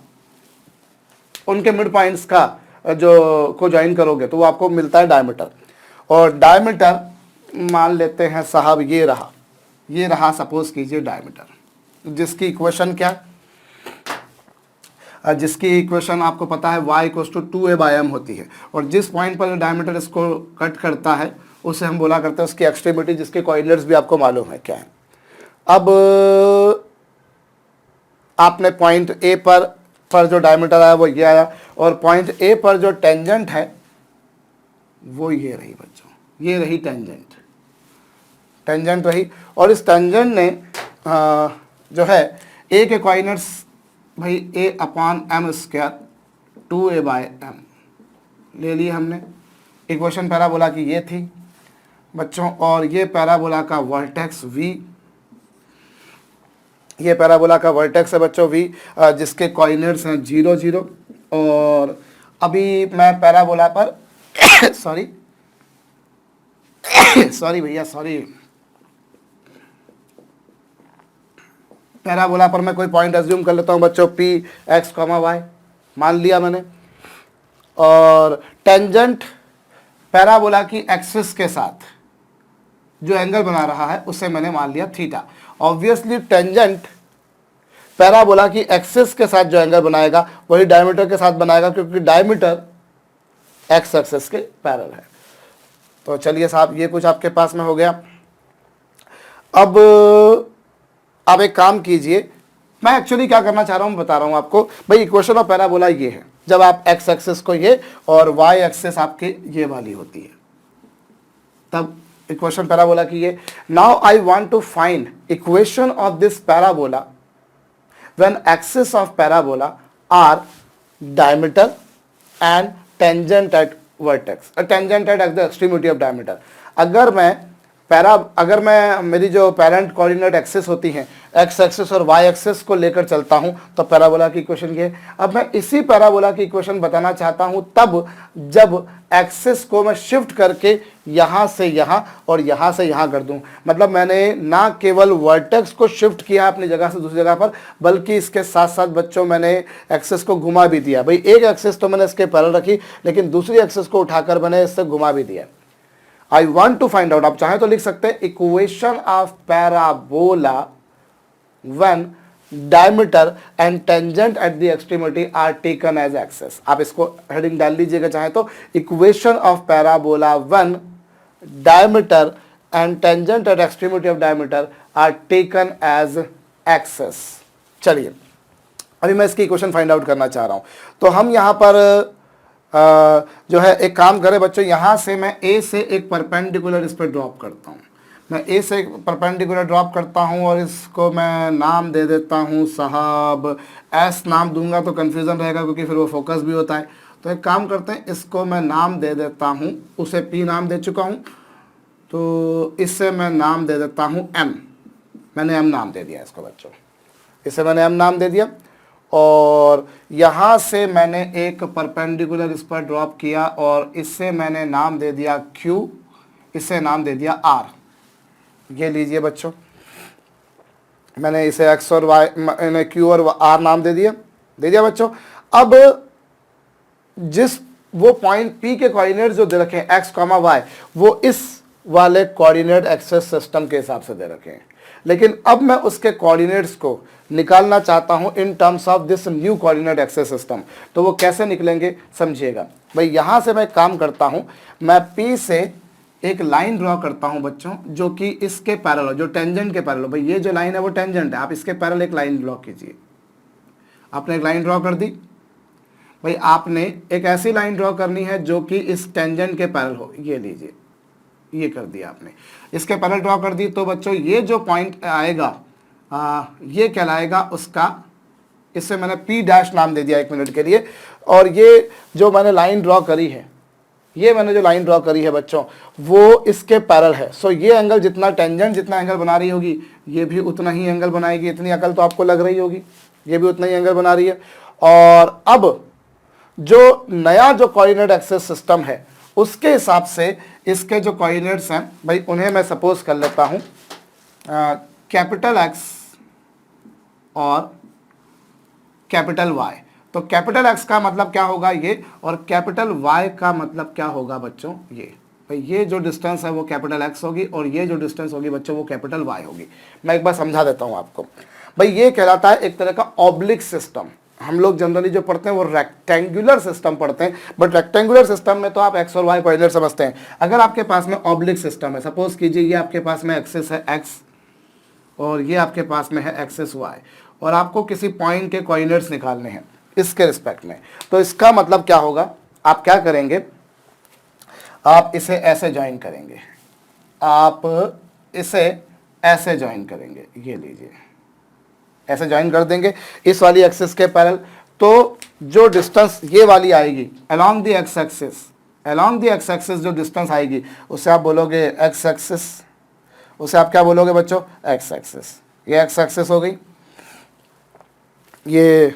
उनके मिड पॉइंट्स का जो को ज्वाइन करोगे तो वो आपको मिलता है डायमीटर। और डायमीटर मान लेते हैं साहब ये रहा सपोज कीजिए डायमीटर, जिसकी इक्वेशन क्या, जिसकी इक्वेशन आपको पता है y इक्वल्स टू 2a/m होती है। और जिस पॉइंट पर डायमीटर इसको कट करता है उसे हम बोला करते हैं उसकी एक्सट्रीमिटी, जिसके कोऑर्डिनेट्स भी आपको मालूम है क्या है। अब आपने पॉइंट a पर जो डायमीटर आया वो ये आया, और पॉइंट a पर जो टेंजेंट है वो ये रही बच्चों, ये रही टेंजेंट रही। और इस टेंजेंट ने जो है a के कोऑर्डिनेट्स भाई a/m² 2a/m ले लिए हमने। इक्वेशन पैराबोला की ये थी बच्चों, और ये पैराबोला का वर्टेक्स v, ये पैराबोला का वर्टेक्स है बच्चों v, जिसके कोऑर्डिनेट्स हैं 0 0। और अभी मैं पैराबोला पर सॉरी भैया सॉरी, पैराबोला पर मैं कोई पॉइंट अज्यूम कर लेता हूं बच्चों p x, y मान लिया मैंने, और टेंजेंट पैराबोला की एक्सिस के साथ जो एंगल बना रहा है उसे मैंने मान लिया थीटा। ऑब्वियसली टेंजेंट पैराबोला की एक्सिस के साथ जो एंगल बनाएगा वही डायमीटर के साथ बनाएगा, क्योंकि डायमीटर एक्स एक्सिस के पैरेलल है। तो चलिए साहब ये कुछ आपके पास में हो गया। अब आप एक काम कीजिए, मैं एक्चुअली क्या करना चाह रहा हूं बता रहा हूं आपको। भाई इक्वेशन ऑफ पैराबोला ये है, जब आप एक्स एक्सिस को ये और वाई एक्सिस आपके ये वाली होती है तब इक्वेशन पैराबोला की ये। Now I want to find equation of this parabola when axis of parabola are diameter and tangent at vertex, tangent at the extremity of diameter. अगर मैं मेरी जो पेरेंट कोऑर्डिनेट एक्सिस होती हैं एक्स एक्सिस और Y axis को लेकर चलता हूं तो पैराबोला की इक्वेशन ये है। अब मैं इसी पैराबोला की इक्वेशन बताना चाहता हूं तब जब एक्सिस को मैं शिफ्ट करके यहां से यहां और यहां से यहां कर दूं। मतलब मैंने ना केवल वर्टेक्स को शिफ्ट किया अपनी जगह से दूसरी जगह पर, बल्कि इसके साथ साथ बच्चों मैंने एक्सिस को घुमा भी दिया। भाई एक एक्सिस तो मैंने इसके पैरेलल रखी, लेकिन दूसरी एक्सिस को उठाकर मैंने इससे घुमा भी दिया। I want to find out, आप चाहें तो लिख सकते हैं equation of parabola when diameter and tangent at the extremity are taken as axis. आप इसको हेडिंग डाल लीजिएगा चाहे तो, equation of parabola when diameter and tangent at extremity of diameter are taken as axis. चलिए अभी मैं इसकी इक्वेशन फाइंड आउट करना चाह रहा हूं। तो हम यहां पर जो है एक काम करें बच्चों, यहां से मैं ए से एक परपेंडिकुलर इस पर ड्रॉप करता हूं। मैं ए से एक परपेंडिकुलर ड्रॉप करता हूं और इसको मैं नाम दे देता हूं साहब एस नाम दूंगा तो कन्फ्यूज़न रहेगा क्योंकि फिर वो फोकस भी होता है। तो एक काम करते हैं, इसको मैं नाम दे देता हूं, उसे पी नाम दे चुका हूं तो इससे मैं नाम दे देता हूं एम। मैंने एम नाम दे दिया इसको बच्चों, इसे मैंने एम नाम दे दिया। और यहाँ से मैंने एक परपेंडिकुलर इस पर ड्रॉप किया और इससे मैंने नाम दे दिया Q, इससे नाम दे दिया R। ये लीजिए बच्चों, मैंने इसे एक्स और वाई, मैंने क्यू और आर नाम दे दिया बच्चों। अब जिस वो पॉइंट पी के कोऑर्डिनेट जो दे रखे हैं एक्स कॉमा वाई, वो इस वाले कोऑर्डिनेट एक्सेस सिस्टम के हिसाब से दे रखे हैं, लेकिन अब मैं उसके कोऑर्डिनेट्स को निकालना चाहता हूं in terms of this new coordinate axes system. तो वो कैसे निकलेंगे समझिएगा भाई। यहां से मैं काम करता हूं, मैं पी से एक लाइन ड्रॉ करता हूं बच्चों, जो कि इसके पैरेलल, जो टेंजेंट के पैरेलल, भाई ये जो लाइन है वो टेंजेंट है, आप इसके पैरेलल एक लाइन ड्रॉ कीजिए। आपने एक लाइन ड्रॉ कर दी भाई, आपने एक ऐसी लाइन ड्रॉ करनी है जो कि इस टेंजेंट के पैरेलल हो, ये लीजिए, ये कर दिया आपने, इसके पैरेलल ड्रॉ कर दी। तो बच्चों ये जो पॉइंट आएगा ये कहलाएगा उसका, इससे मैंने पी डैश नाम दे दिया 1 मिनट के लिए। और ये जो मैंने लाइन ड्रॉ करी है, ये मैंने जो लाइन ड्रॉ करी है बच्चों, वो इसके पैरेलल है। सो ये एंगल जितना टेंजेंट जितना एंगल बना रही होगी, ये भी उतना ही एंगल बनाएगी। इतनी अकल तो आपको लग रही होगी, ये भी उतना ही एंगल बना रही है। और अब जो नया जो कोऑर्डिनेट एक्सेस सिस्टम है, उसके हिसाब से इसके जो कोऑर्डिनेट्स हैं भाई, उन्हें मैं सपोज कर लेता हूं कैपिटल एक्स और कैपिटल वाई। तो कैपिटल एक्स का मतलब क्या होगा ये, और कैपिटल वाई का मतलब क्या होगा बच्चों ये। भाई ये जो डिस्टेंस है वो कैपिटल एक्स होगी, और ये जो डिस्टेंस होगी बच्चों वो कैपिटल वाई होगी। मैं एक बार समझा देता हूं आपको भाई। ये कहलाता है एक तरह का ऑब्लिक सिस्टम। हम लोग जनरली जो पढ़ते हैं वो रेक्टेंगुलर सिस्टम पढ़ते हैं, बट रेक्टेंगुलर सिस्टम में तो आप एक्स और वाई कोऑर्डिनेट समझते हैं। अगर आपके पास में ऑब्लिक सिस्टम है, सपोज कीजिए ये आपके पास में एक्सिस है एक्स और ये आपके पास में है एक्सिस वाई, और आपको किसी पॉइंट के कोऑर्डिनेट्स निकालने हैं इसके रिस्पेक्ट में, तो इसका मतलब क्या होगा, आप क्या करेंगे, आप इसे ऐसे ज्वाइन करेंगे, आप इसे ऐसे ज्वाइन करेंगे, ये लीजिए ऐसे ज्वाइन कर देंगे इस वाली एक्सिस के पैरेलल। तो जो डिस्टेंस ये वाली आएगी along the x axis, along the x axis जो डिस्टेंस आएगी उसे आप बोलोगे एक्स एक्सिस, उसे आप क्या बोलोगे बच्चों, एक्स एक्सिस। ये एक्स एक्सिस हो गई, ये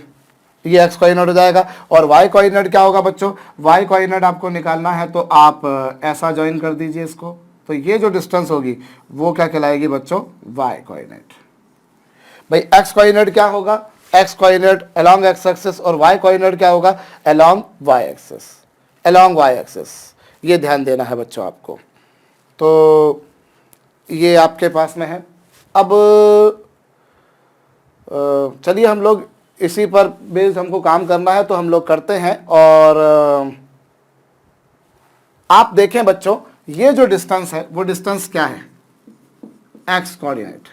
एक्स कोऑर्डिनेट हो जाएगा। और वाई कोऑर्डिनेट क्या होगा बच्चों, वाई कोऑर्डिनेट आपको निकालना है तो आप ऐसा ज्वाइन कर दीजिए इसको। तो ये जो डिस्टेंस होगी वो क्या कहलाएगी बच्चों, वाई कोऑर्डिनेट। भाई एक्स कोऑर्डिनेट क्या होगा, X coordinate along X axis, और वाई कोऑर्डिनेट क्या होगा, along Y axis, along Y axis. ये ध्यान देना है बच्चों आपको। तो ये आपके पास में है। अब चलिए हम लोग इसी पर बेस्ड हमको काम करना है तो हम लोग करते हैं। और आप देखें बच्चों, ये जो डिस्टेंस है वो डिस्टेंस क्या है, एक्स कोऑर्डिनेट।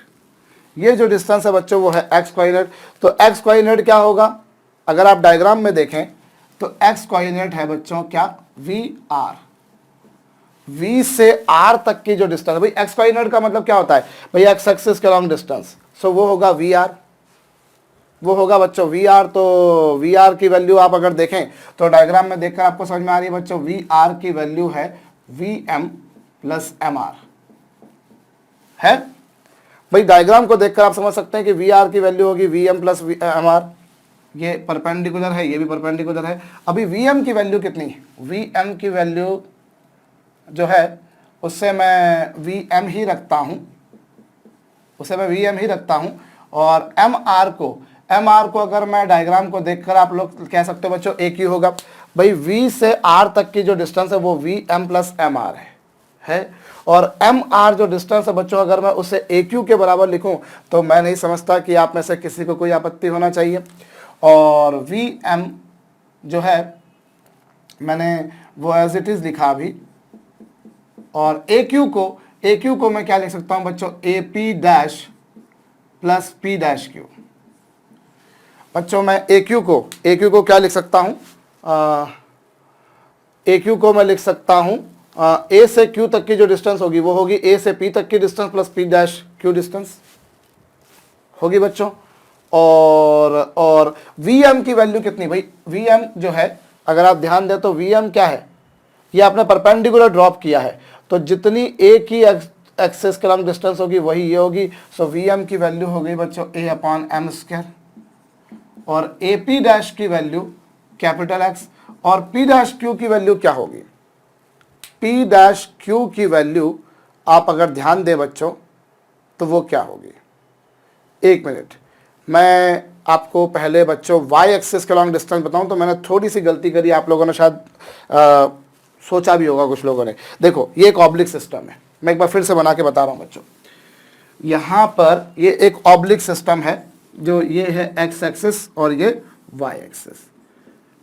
ये जो डिस्टेंस है बच्चों वो है एक्स कोऑर्डिनेट। तो एक्स कोऑर्डिनेट क्या होगा, अगर आप डायग्राम में देखें तो एक्स कोऑर्डिनेट है बच्चों क्या, वी आर। वी से आर तक की जो डिस्टेंस, भाई एक्स कोऑर्डिनेट का मतलब क्या होता है, भाई एक्स एक्सिस के लॉन्ग डिस्टेंस, सो वो होगा वी आर, वो होगा बच्चों वी आर। तो वी आर की वैल्यू आप अगर देखें तो डायग्राम में देखकर आपको समझ में आ रही है बच्चों, वी आर की वैल्यू है V M plus M R है। भाई डायग्राम को देखकर आप समझ सकते हैं कि वी आर की वैल्यू होगी V M plus M R. ये परपेंडिकुलर है, ये भी परपेंडिकुलर है। अभी वी एम की वैल्यू कितनी है, वी एम की वैल्यू जो है उससे मैं वी एम ही रखता हूँ, उसे मैं वी एम ही रखता हूँ। और एम आर को अगर मैं डायग्राम को देखकर आप लोग कह सकते हो बच्चों ए क्यू होगा। भाई वी से आर तक की जो डिस्टेंस है वो V M plus M R है। और एम आर जो डिस्टेंस है बच्चों, अगर मैं उसे ए क्यू के बराबर लिखूं तो मैं नहीं समझता कि आप में से किसी को कोई आपत्ति होना चाहिए। और वी एम जो है मैंने वो एज इट इज लिखा अभी। और ए क्यू को मैं क्या लिख सकता हूं बच्चों, A P dash plus P dash Q. बच्चों मैं ए क्यू को क्या लिख सकता हूं, ए क्यू को मैं लिख सकता हूं ए से क्यू तक की जो डिस्टेंस होगी वो होगी ए से पी तक की distance plus P dash Q distance होगी बच्चों। और वी एम की वैल्यू कितनी, भाई वी एम जो है अगर आप ध्यान दें तो वी एम क्या है, ये आपने परपेंडिकुलर ड्रॉप किया है तो जितनी ए की एक्सेस के लॉन्ग डिस्टेंस होगी वही ये होगी। सो वी एम की वैल्यू हो गई बच्चों ए अपॉन एम स्क्वायर। और ए पी डैश की वैल्यू कैपिटल एक्स। और पी डैश क्यू की वैल्यू क्या होगी, पी डैश क्यू की वैल्यू आप अगर ध्यान दें बच्चों तो वो क्या होगी, एक मिनट, मैं आपको पहले बच्चों वाई एक्सिस के लॉन्ग डिस्टेंस बताऊं तो मैंने थोड़ी सी गलती करी, आप लोगों ने शायद सोचा भी होगा कुछ लोगों ने। देखो ये एक ऑब्लिक सिस्टम है, मैं एक बार फिर से बना के बता रहा हूं बच्चों। यहाँ पर ये एक ऑब्लिक सिस्टम है, जो ये है एक्स एक्सिस और ये वाई एक्सिस।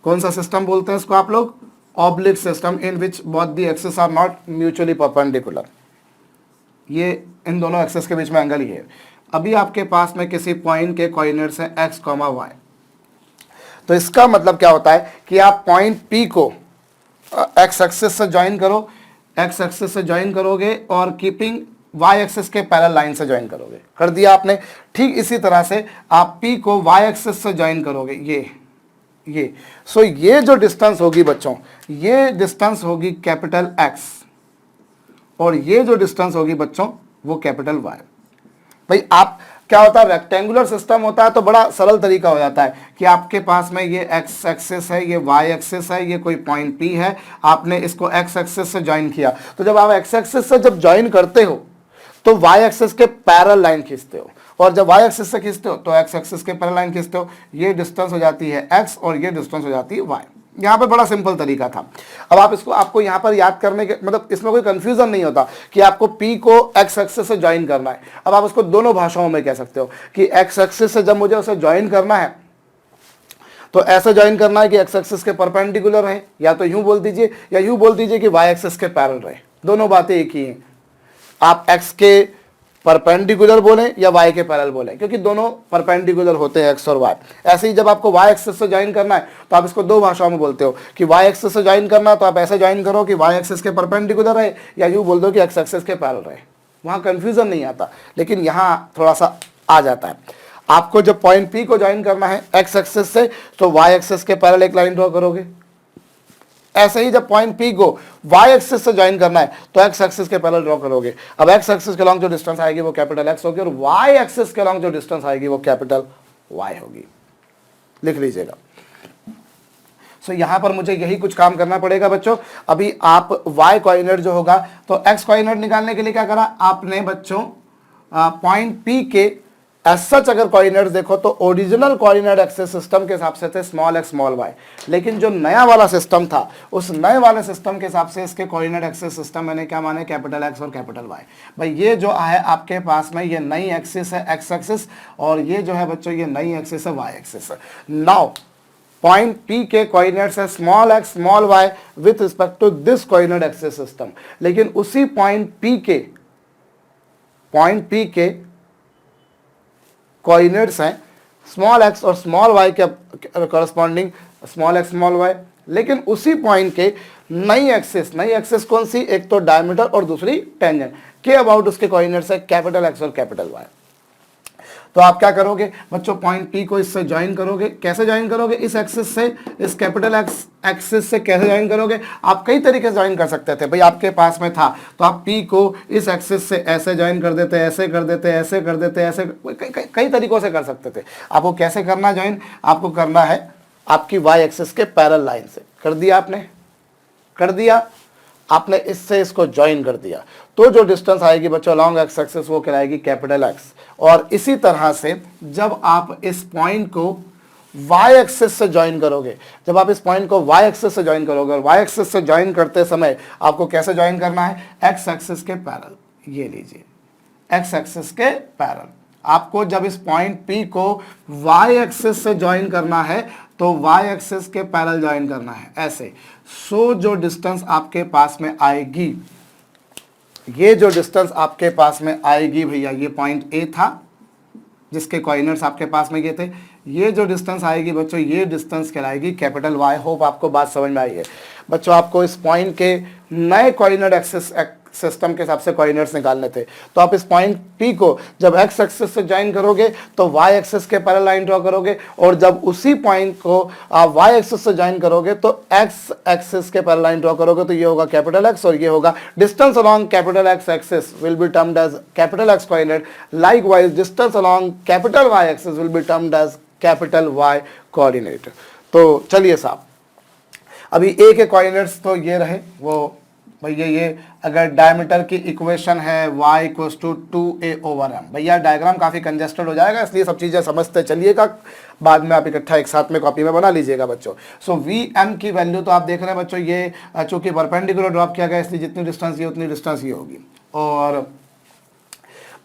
कौन सा सिस्टम बोलते हैं इसको आप लोग? Oblique system, in which both the axis are not mutually perpendicular. ये इन दोनों एक्सिस के बीच में एंगल ही है। अभी आपके पास में किसी पॉइंट के कोऑर्डिनेट्स हैं एक्स कॉमा वाई, तो इसका मतलब क्या होता है कि आप पॉइंट पी को एक्स एक्सिस से ज्वाइन करो, एक्स एक्सिस से ज्वाइन करोगे और कीपिंग वाई एक्सिस के पैरेलल लाइन से ज्वाइन करोगे। कर दिया आपने। ठीक इसी तरह से आप पी को वाई एक्सिस से ज्वाइन करोगे, ये सो ये जो डिस्टेंस होगी बच्चों, ये डिस्टेंस होगी कैपिटल एक्स और ये जो डिस्टेंस होगी बच्चों वो कैपिटल वाई। भाई आप क्या होता है, रेक्टेंगुलर सिस्टम होता है तो बड़ा सरल तरीका हो जाता है कि आपके पास में ये एक्स एक्सिस है, ये वाई एक्सिस है, ये कोई पॉइंट पी है, आपने इसको एक्स एक्सिस से ज्वाइन किया। तो जब आप एक्स एक्सिस से जब ज्वाइन करते हो तो वाई एक्सिस के पैरेलल लाइन खींचते हो, और जब वाई एक्सिस से खींचते हो तो एक्स एक्सिस के पैरेलल लाइन खींचते हो। ये डिस्टेंस हो जाती है एक्स और ये डिस्टेंस हो जाती है वाई। यहाँ पे बड़ा सिंपल तरीका था। अब आप इसको, आपको यहाँ पर याद करने के मतलब इसमें कोई कंफ्यूजन नहीं होता कि आपको P को एक्स एक्सिस से ज्वाइन करना है। अब आप इसको दोनों भाषाओं में कह सकते हो कि एक्स एक्सिस से जब मुझे उसे ज्वाइन करना है तो ऐसे ज्वाइन करना है कि एक्स एक्सिस के परपेंडिकुलर रहे, या तो यूं बोल दीजिए या यूं बोल दीजिए कि वाई एक्सिस के पैरेलल रहे। दोनों बातें एक ही हैं। आप एक्स के परपेंडिकुलर बोलें या वाई के पैरेलल बोलें, क्योंकि दोनों परपेंडिकुलर होते हैं एक्स और वाई। ऐसे ही जब आपको वाई एक्सिस से ज्वाइन करना है तो आप इसको दो भाषाओं में बोलते हो कि वाई एक्सिस से ज्वाइन करना है तो आप ऐसे ज्वाइन करो कि वाई एक्सिस के परपेंडिकुलर रहे, या यूं बोल दो कि एक्स एक्सिस के पैरेलल रहे। वहाँ कन्फ्यूजन नहीं आता, लेकिन यहाँ थोड़ा सा आ जाता है। आपको जब पॉइंट पी को ज्वाइन करना है एक्स एक्सिस से तो वाई एक्सिस के पैरेलल एक लाइन ड्रॉ करोगे। ऐसे ही जब पॉइंट पी को वाई एक्सिस से ज्वाइन करना है तो एक्स एक्सिस के पैरेलल ड्रॉ करोगे। अब एक्स एक्सिस के लॉन्ग जो डिस्टेंस आएगी वो कैपिटल एक्स होगी और वाई एक्सिस के लॉन्ग जो डिस्टेंस आएगी वो कैपिटल वाई होगी। लिख लीजिएगा। सो यहां पर मुझे यही कुछ काम करना पड़ेगा बच्चों। अभी आप वाई कोऑर्डिनेट जो होगा तो एक्स कोऑर्डिनेट निकालने के लिए क्या करा आपने बच्चों, पॉइंट पी के एज सच अगर कोऑर्डिनेट्स देखो तो ओरिजिनल कोऑर्डिनेट एक्सिस सिस्टम के हिसाब से थे स्मॉल एक्स स्मॉल वाई, लेकिन जो नया वाला सिस्टम था उस नए वाले सिस्टम के हिसाब से इसके कोऑर्डिनेट एक्सिस सिस्टम मैंने क्या माने, कैपिटल एक्स और कैपिटल वाई। भाई ये जो है आपके पास में ये नई एक्सिस है एक्स एक्सिस, और ये जो है बच्चों ये नई एक्सिस है Y axis. Now point P के कोऑर्डिनेट्स है small X small Y with respect to this coordinate axis system, लेकिन उसी पॉइंट पी के कोऑर्डिनेट्स हैं स्मॉल एक्स और स्मॉल वाई के corresponding small X small Y, लेकिन उसी पॉइंट के नई एक्सिस कौन सी, एक तो डायमीटर और दूसरी टेंजेंट के अबाउट उसके कोऑर्डिनेट्स है कैपिटल एक्स और कैपिटल वाई। तो आप क्या करोगे बच्चों, पॉइंट पी को इससे ज्वाइन करोगे। कैसे ज्वाइन करोगे, इस एक्सिस से, इस कैपिटल एक्स एक्सिस से कैसे ज्वाइन करोगे, आप कई तरीके से ज्वाइन कर सकते थे। भाई आपके पास में था तो आप पी को इस एक्सिस से ऐसे ज्वाइन कर देते, ऐसे कर देते, ऐसे कर देते, ऐसे कई तरीकों से कर सकते थे। आपको कैसे करना ज्वाइन, आपको करना है आपकी वाई एक्सिस के पैरेलल लाइन से। कर दिया आपने, कर दिया आपने, इससे इसको ज्वाइन कर दिया तो जो डिस्टेंस आएगी बच्चों लॉन्ग एक्स एक्सिस वो कहलाएगी कैपिटल एक्स। और इसी तरह से जब आप इस पॉइंट को वाई एक्सिस से ज्वाइन करोगे, जब आप इस पॉइंट को वाई एक्सिस से ज्वाइन करोगे, और वाई एक्सिस से ज्वाइन करते समय आपको कैसे ज्वाइन करना है, एक्स एक्सिस के पैरेलल। ये लीजिए एक्स एक्सिस के पैरेलल। आपको जब इस पॉइंट P को y एक्सिस से ज्वाइन करना है तो y एक्सिस के पैरेलल ज्वाइन करना है ऐसे। सो जो डिस्टेंस आपके पास में आएगी, ये जो डिस्टेंस आपके पास में आएगी भैया, ये पॉइंट A था जिसके कोऑर्डिनेट्स आपके पास में ये थे, ये जो डिस्टेंस आएगी बच्चों ये डिस्टेंस कहलाएगी कैपिटल Y। होप आपको बात समझ में आई है बच्चों। आपको इस पॉइंट के नए कोऑर्डिनेट एक्सिस सिस्टम के हिसाब से कोऑर्डिनेट्स निकालने थे, तो आप इस पॉइंट P को जब x एक्सिस से ज्वाइन करोगे तो y एक्सिस के पैरेलल लाइन ड्रॉ करोगे, और जब उसी पॉइंट को आप y एक्सिस से ज्वाइन करोगे तो x एक्सिस के पैरेलल लाइन ड्रॉ करोगे। तो ये होगा कैपिटल X और ये होगा distance along capital X axis will be termed as capital X coordinate. Likewise distance along capital Y axis will be termed as capital Y coordinate. तो चलिए साहब, अभी A के कोऑर्डिनेट्स तो ये रहे, वो भैया ये अगर डायमीटर की इक्वेशन है y इक्वल्स टू 2a/m, भैया डायग्राम काफ़ी कंजेस्टेड हो जाएगा, इसलिए सब चीज़ें समझते चलिएगा, बाद में आप इकट्ठा एक साथ में कॉपी में बना लीजिएगा बच्चों। सो vm की वैल्यू तो आप देख रहे हैं बच्चों, ये चूंकि परपेंडिकुलर ड्रॉप किया गया इसलिए जितनी डिस्टेंस ये उतनी डिस्टेंस ये होगी। और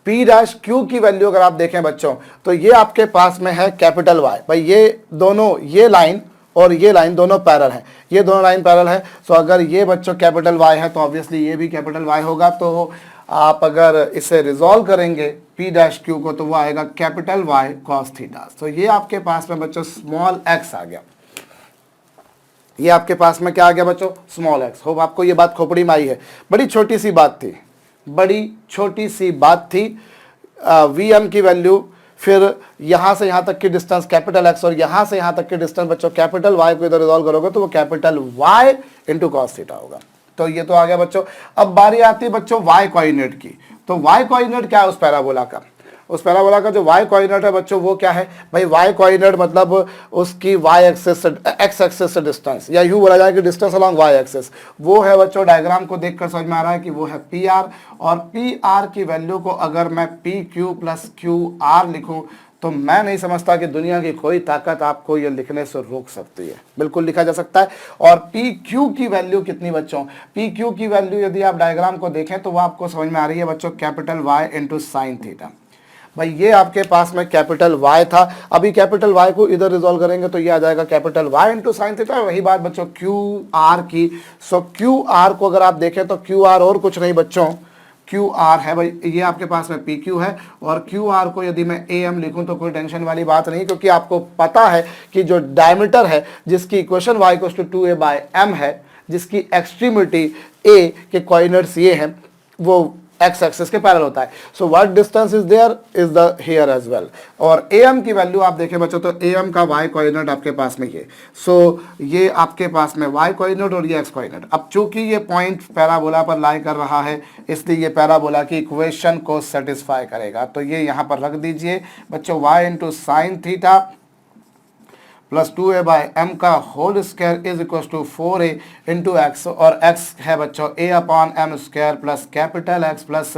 पी डैश क्यू की वैल्यू अगर आप देखें बच्चों तो ये आपके पास में है कैपिटल वाई, भाई ये दोनों, ये लाइन और ये लाइन दोनों पैरेलल है, ये दोनों लाइन पैरेलल है। सो अगर ये बच्चों कैपिटल वाई है तो ऑब्वियसली ये भी कैपिटल वाई होगा। तो आप अगर इसे रिजॉल्व करेंगे पी डैश क्यू को तो वो आएगा कैपिटल वाई कॉस थीटा। तो ये आपके पास में बच्चों स्मॉल एक्स आ गया, ये आपके पास में क्या आ गया बच्चों, स्मॉल एक्स। होप आपको ये बात खोपड़ी में आई है। बड़ी छोटी सी बात थी, बड़ी छोटी सी बात थी। वी एम की वैल्यू, फिर यहाँ से यहाँ तक की डिस्टेंस कैपिटल एक्स और यहाँ से यहाँ तक की डिस्टेंस बच्चों कैपिटल वाई को इधर रिजॉल्व करोगे तो वो capital Y into cos theta होगा। तो ये तो आ गया बच्चों। अब बारी आती है बच्चों वाई कोऑर्डिनेट की। तो वाई कोऑर्डिनेट क्या है उस पैराबोला का, उस पैराबोला का जो वाई कोऑर्डिनेट है बच्चों वो क्या है भाई, वाई कोऑर्डिनेट मतलब उसकी वाई एक्सिस से, एक्स एक्सिस से डिस्टेंस, या यूं बोला जाए कि डिस्टेंस अलोंग वाई एक्सिस, वो है बच्चों, डायग्राम को देखकर समझ में आ रहा है कि वो है पी आर। और पी आर की वैल्यू को अगर मैं P Q plus Q R लिखूं तो मैं नहीं समझता कि दुनिया की कोई ताकत आपको ये लिखने से रोक सकती है, बिल्कुल लिखा जा सकता है। और पी क्यू की वैल्यू कितनी बच्चों, पी क्यू की वैल्यू यदि आप डायग्राम को देखें तो वो आपको समझ में आ रही है बच्चों capital Y into sine theta. भाई ये आपके पास में कैपिटल वाई था, अभी कैपिटल वाई को इधर रिजॉल्व करेंगे तो ये आ जाएगा capital Y into sine theta. वही बात बच्चों क्यू आर की। सो क्यू आर को अगर आप देखें तो क्यू आर और कुछ नहीं बच्चों, क्यू आर है भाई, ये आपके पास में पी क्यू है। और क्यू आर को यदि मैं ए एम लिखूं तो कोई टेंशन वाली बात नहीं, क्योंकि आपको पता है कि जो डायमीटर है जिसकी equation Y equals to 2a/m है, जिसकी एक्सट्रीमिटी ए के कोऑर्डिनेट्स ये हैं, वो एक्स एक्सिस के पैरेलल होता है। So what distance is there is the here as well. और ए एम की वैल्यू आप देखें बच्चों तो ए एम का वाई कोऑर्डिनेट आपके पास में ये, सो ये आपके पास में वाई कोऑर्डिनेट और ये एक्स कोऑर्डिनेट। अब चूंकि ये पॉइंट पैराबोला पर लाई कर रहा है इसलिए ये पैराबोला की इक्वेशन को सेटिस्फाई करेगा। तो ये यहाँ पर रख दीजिए बच्चों, Y into sine theta plus 2a/m का whole square is equal to 4a into X, और x है बच्चों a/m square plus capital X plus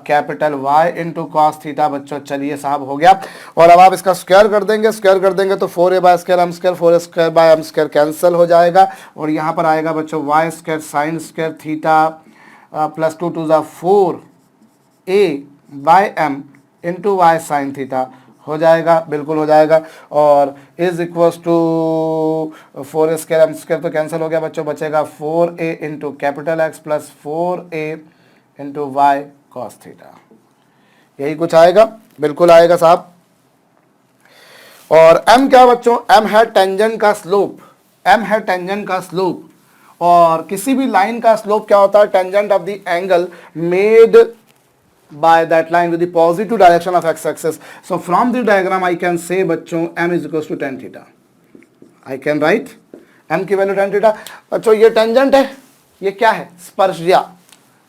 capital y into cos theta. बच्चों चलिए साहब हो गया। और अब आप इसका स्क्वायर कर देंगे, स्क्वायर कर देंगे तो 4a/m square 4a/m square cancel हो जाएगा। और यहाँ पर आएगा बच्चों y square sine square theta plus 2 2 4a/m into y sine theta हो जाएगा, बिल्कुल हो जाएगा। और is equals to 4a square m square तो कैंसिल हो गया बच्चों, बचेगा 4a into capital X plus 4a into Y cos theta. यही कुछ आएगा, बिल्कुल आएगा साहब। और m क्या बच्चों, m है टेंजेंट का स्लोप, m है टेंजेंट का स्लोप। और किसी भी लाइन का स्लोप क्या होता है, tangent of the angle made by that line with the positive direction of x-axis. So from the diagram I can say बच्चों m is equals to tan theta. I can write m की value tan theta। बच्चों ये tangent है, ये क्या है, स्पर्शिया।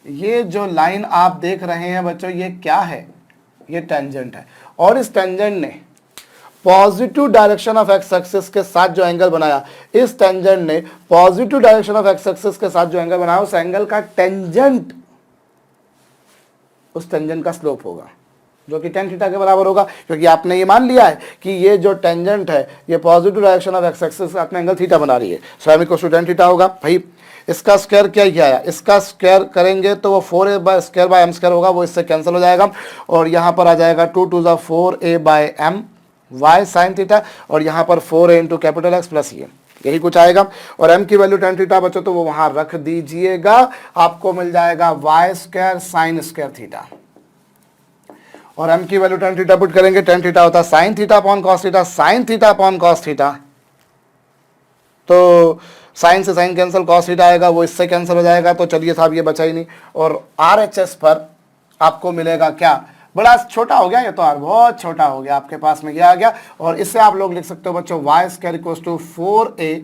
ये जो लाइन आप देख रहे हैं बच्चों ये क्या है, ये टेंजेंट है। और इस टेंजेंट ने positive direction of X axis के साथ जो एंगल बनाया, इस टेंजेंट ने positive direction of X axis के साथ जो एंगल बनाया, उस एंगल का टेंजेंट उस टेंजेंट का स्लोप होगा जो कि tan थीटा के बराबर होगा। क्योंकि आपने ये मान लिया है कि ये जो टेंजेंट है ये positive direction of X axis से अपने एंगल थीटा बना रही है। So m equals to tan theta होगा। भाई इसका स्क्वायर क्या आया, इसका स्क्वायर करेंगे तो वो 4a/m स्क्वायर होगा, वो इससे कैंसिल हो जाएगा। और यहाँ पर आ जाएगा 2 2 4a/m y साइन थीटा, और यहाँ पर 4a into capital X plus ये, यही कुछ आएगा। और m की वैल्यू tan थीटा बच्चों तो वो वहां रख दीजिएगा, आपको मिल जाएगा y square sine square theta. और m की वैल्यू tan थीटा पुट करेंगे, tan थीटा होता है sine theta upon cos theta, sine theta upon cos theta. तो साइन से साइन कैंसिल, कॉस थीटा आएगा वो इससे कैंसिल हो जाएगा। तो चलिए साहब ये बचा ही नहीं। और RHS पर आपको मिलेगा क्या, बड़ा छोटा हो गया ये तो, बहुत छोटा हो गया, आपके पास में ये आ गया। और इससे आप लोग लिख सकते हो बच्चों Y square equals to 4a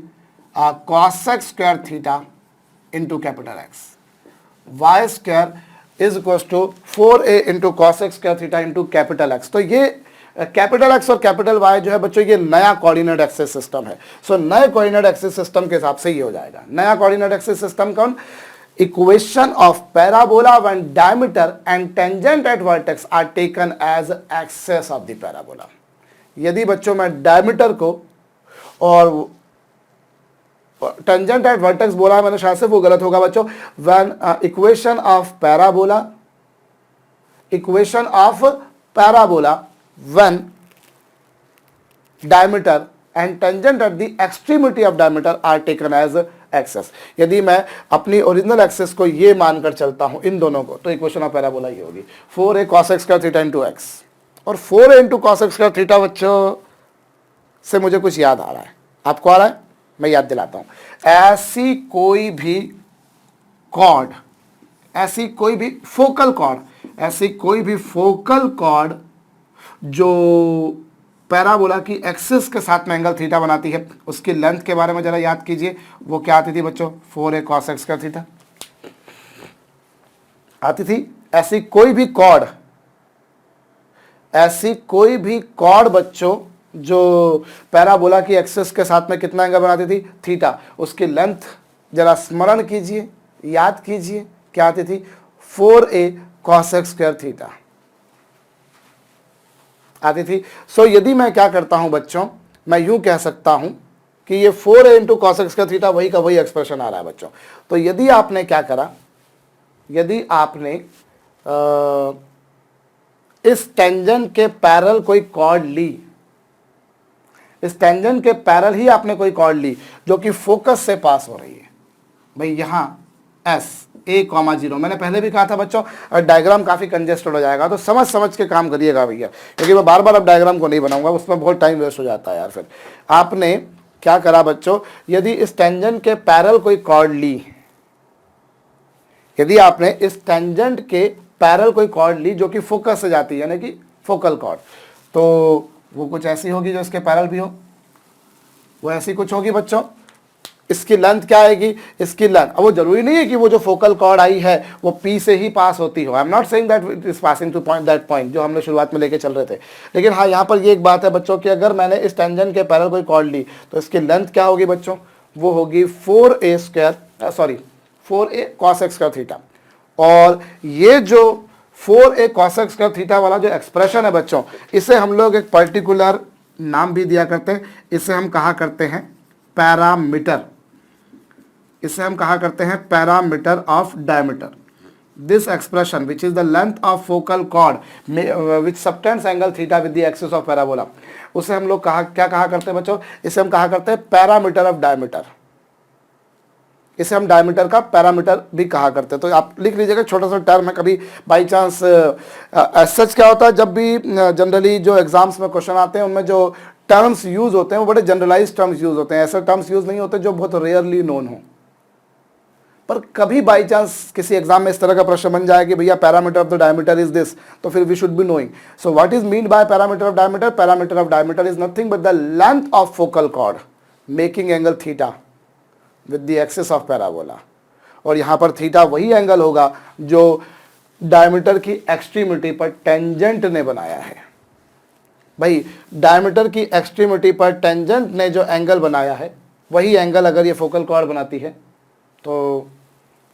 cos X square theta into capital X. Y square is equals to 4a इंटू cos X square theta into capital X. तो ये कैपिटल एक्स और कैपिटल वाई जो है बच्चों ये नया कोऑर्डिनेट एक्सिस सिस्टम है। सो नए कोऑर्डिनेट एक्सिस सिस्टम के हिसाब से ये हो जाएगा। नया कोऑर्डिनेट एक्सिस सिस्टम कौन, equation of parabola when diameter and tangent at vertex are taken as axes of the parabola. यदि बच्चों मैं डायमीटर को और टेंजेंट एट वर्टेक्स बोला मैंने, शायद से वो गलत होगा बच्चों। When equation of parabola when diameter and tangent at the extremity of diameter are taken as axes. यदि मैं अपनी ओरिजिनल एक्सेस को ये मानकर चलता हूं इन दोनों को, तो इक्वेशन ऑफ पैराबोला ये होगी 4a cos x का थीटा इंटू एक्स। और 4a इंटू cos x का थीटा बच्चों से मुझे कुछ याद आ रहा है, आपको आ रहा है? मैं याद दिलाता हूं। ऐसी कोई भी कॉर्ड, ऐसी कोई भी फोकल कॉर्ड जो पैराबोला की एक्सिस के साथ में एंगल थीटा बनाती है, उसकी लेंथ के बारे में जरा याद कीजिए। वो क्या आती थी बच्चों? 4a cos x का थीटा आती थी। ऐसी कोई भी कॉर्ड बच्चों जो पैराबोला की एक्सिस के साथ में कितना एंगल बनाती थी? थीटा। उसकी लेंथ जरा स्मरण कीजिए, याद कीजिए, क्या आती थी? 4a cos x square theta आती थी। सो यदि मैं क्या करता हूं बच्चों, मैं यूं कह सकता हूं कि ये 4a इंटू cos x का थीटा वही का वही एक्सप्रेशन आ रहा है बच्चों। तो यदि आपने क्या करा, यदि आपने इस टेंजेंट के पैरेलल कोई कॉर्ड ली, इस टेंजेंट के पैरेलल ही आपने कोई कॉर्ड ली जो कि फोकस से पास हो रही है, भाई यहां S a,0, मैंने पहले भी कहा था बच्चों, और डायग्राम काफ़ी कंजेस्टेड हो जाएगा तो समझ के काम करिएगा भैया, क्योंकि मैं बार बार अब डायग्राम को नहीं बनाऊंगा, उसमें बहुत टाइम वेस्ट हो जाता है यार। फिर आपने क्या करा बच्चों, यदि इस टेंजेंट के पैरेलल कोई कॉर्ड ली, यदि आपने इस टेंजेंट के पैरेलल कोई कॉर्ड ली जो कि फोकस से जाती है, यानी कि फोकल कॉर्ड, तो वो कुछ ऐसी होगी जो इसके पैरेलल भी हो, वो ऐसी कुछ होगी बच्चों। इसकी लेंथ क्या आएगी? इसकी लेंथ, अब वो जरूरी नहीं है कि वो जो फोकल कॉर्ड आई है वो P से ही पास होती हो। I am not saying that it is passing to that point जो हमने शुरुआत में लेके चल रहे थे, लेकिन हाँ यहाँ पर ये एक बात है बच्चों कि अगर मैंने इस टेंजेंट के पैरेलल कोई कॉर्ड ली तो इसकी लेंथ क्या होगी बच्चों? वो होगी 4a cos x का थीटा। और ये जो 4a cos x का थीटा वाला जो एक्सप्रेशन है बच्चों, इसे हम लोग एक पर्टिकुलर नाम भी दिया करते हैं, इसे हम कहा करते हैं पैरामीटर, इसे हम कहा करते हैं parameter of diameter. This expression which is the length of focal cord which subtends angle theta with the axis of parabola, उसे हम लोग क्या कहा करते हैं बच्चों? इसे हम कहा करते हैं पैरामीटर ऑफ डायमीटर। इसे हम डायमीटर का पैरामीटर भी कहा करते हैं। तो आप लिख लीजिएगा, छोटा सा टर्म है, कभी बाई चांस सच क्या होता है, जब भी जनरली जो एग्जाम्स में क्वेश्चन आते हैं उनमें जो टर्म्स यूज होते हैं वो बड़े जनरलाइज टर्म्स यूज होते हैं, ऐसे टर्म्स यूज नहीं होते जो बहुत रेयरली नोन हो। पर कभी बाई चांस किसी एग्जाम में इस तरह का प्रश्न बन जाए कि भैया parameter of the diameter is this, तो फिर we should be knowing. So what is mean by parameter of diameter? Parameter of diameter is nothing but the length of focal chord making angle theta with the axis of parabola. और यहां पर theta वही angle होगा जो diameter की extremity पर tangent ने बनाया है। भाई डायमीटर की एक्सट्रीमिटी पर टेंजेंट ने जो एंगल बनाया है वही एंगल अगर ये फोकल कॉर्ड बनाती है तो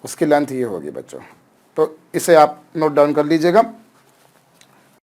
उसकी लेंथ ये होगी बच्चों। तो इसे आप नोट डाउन कर लीजिएगा।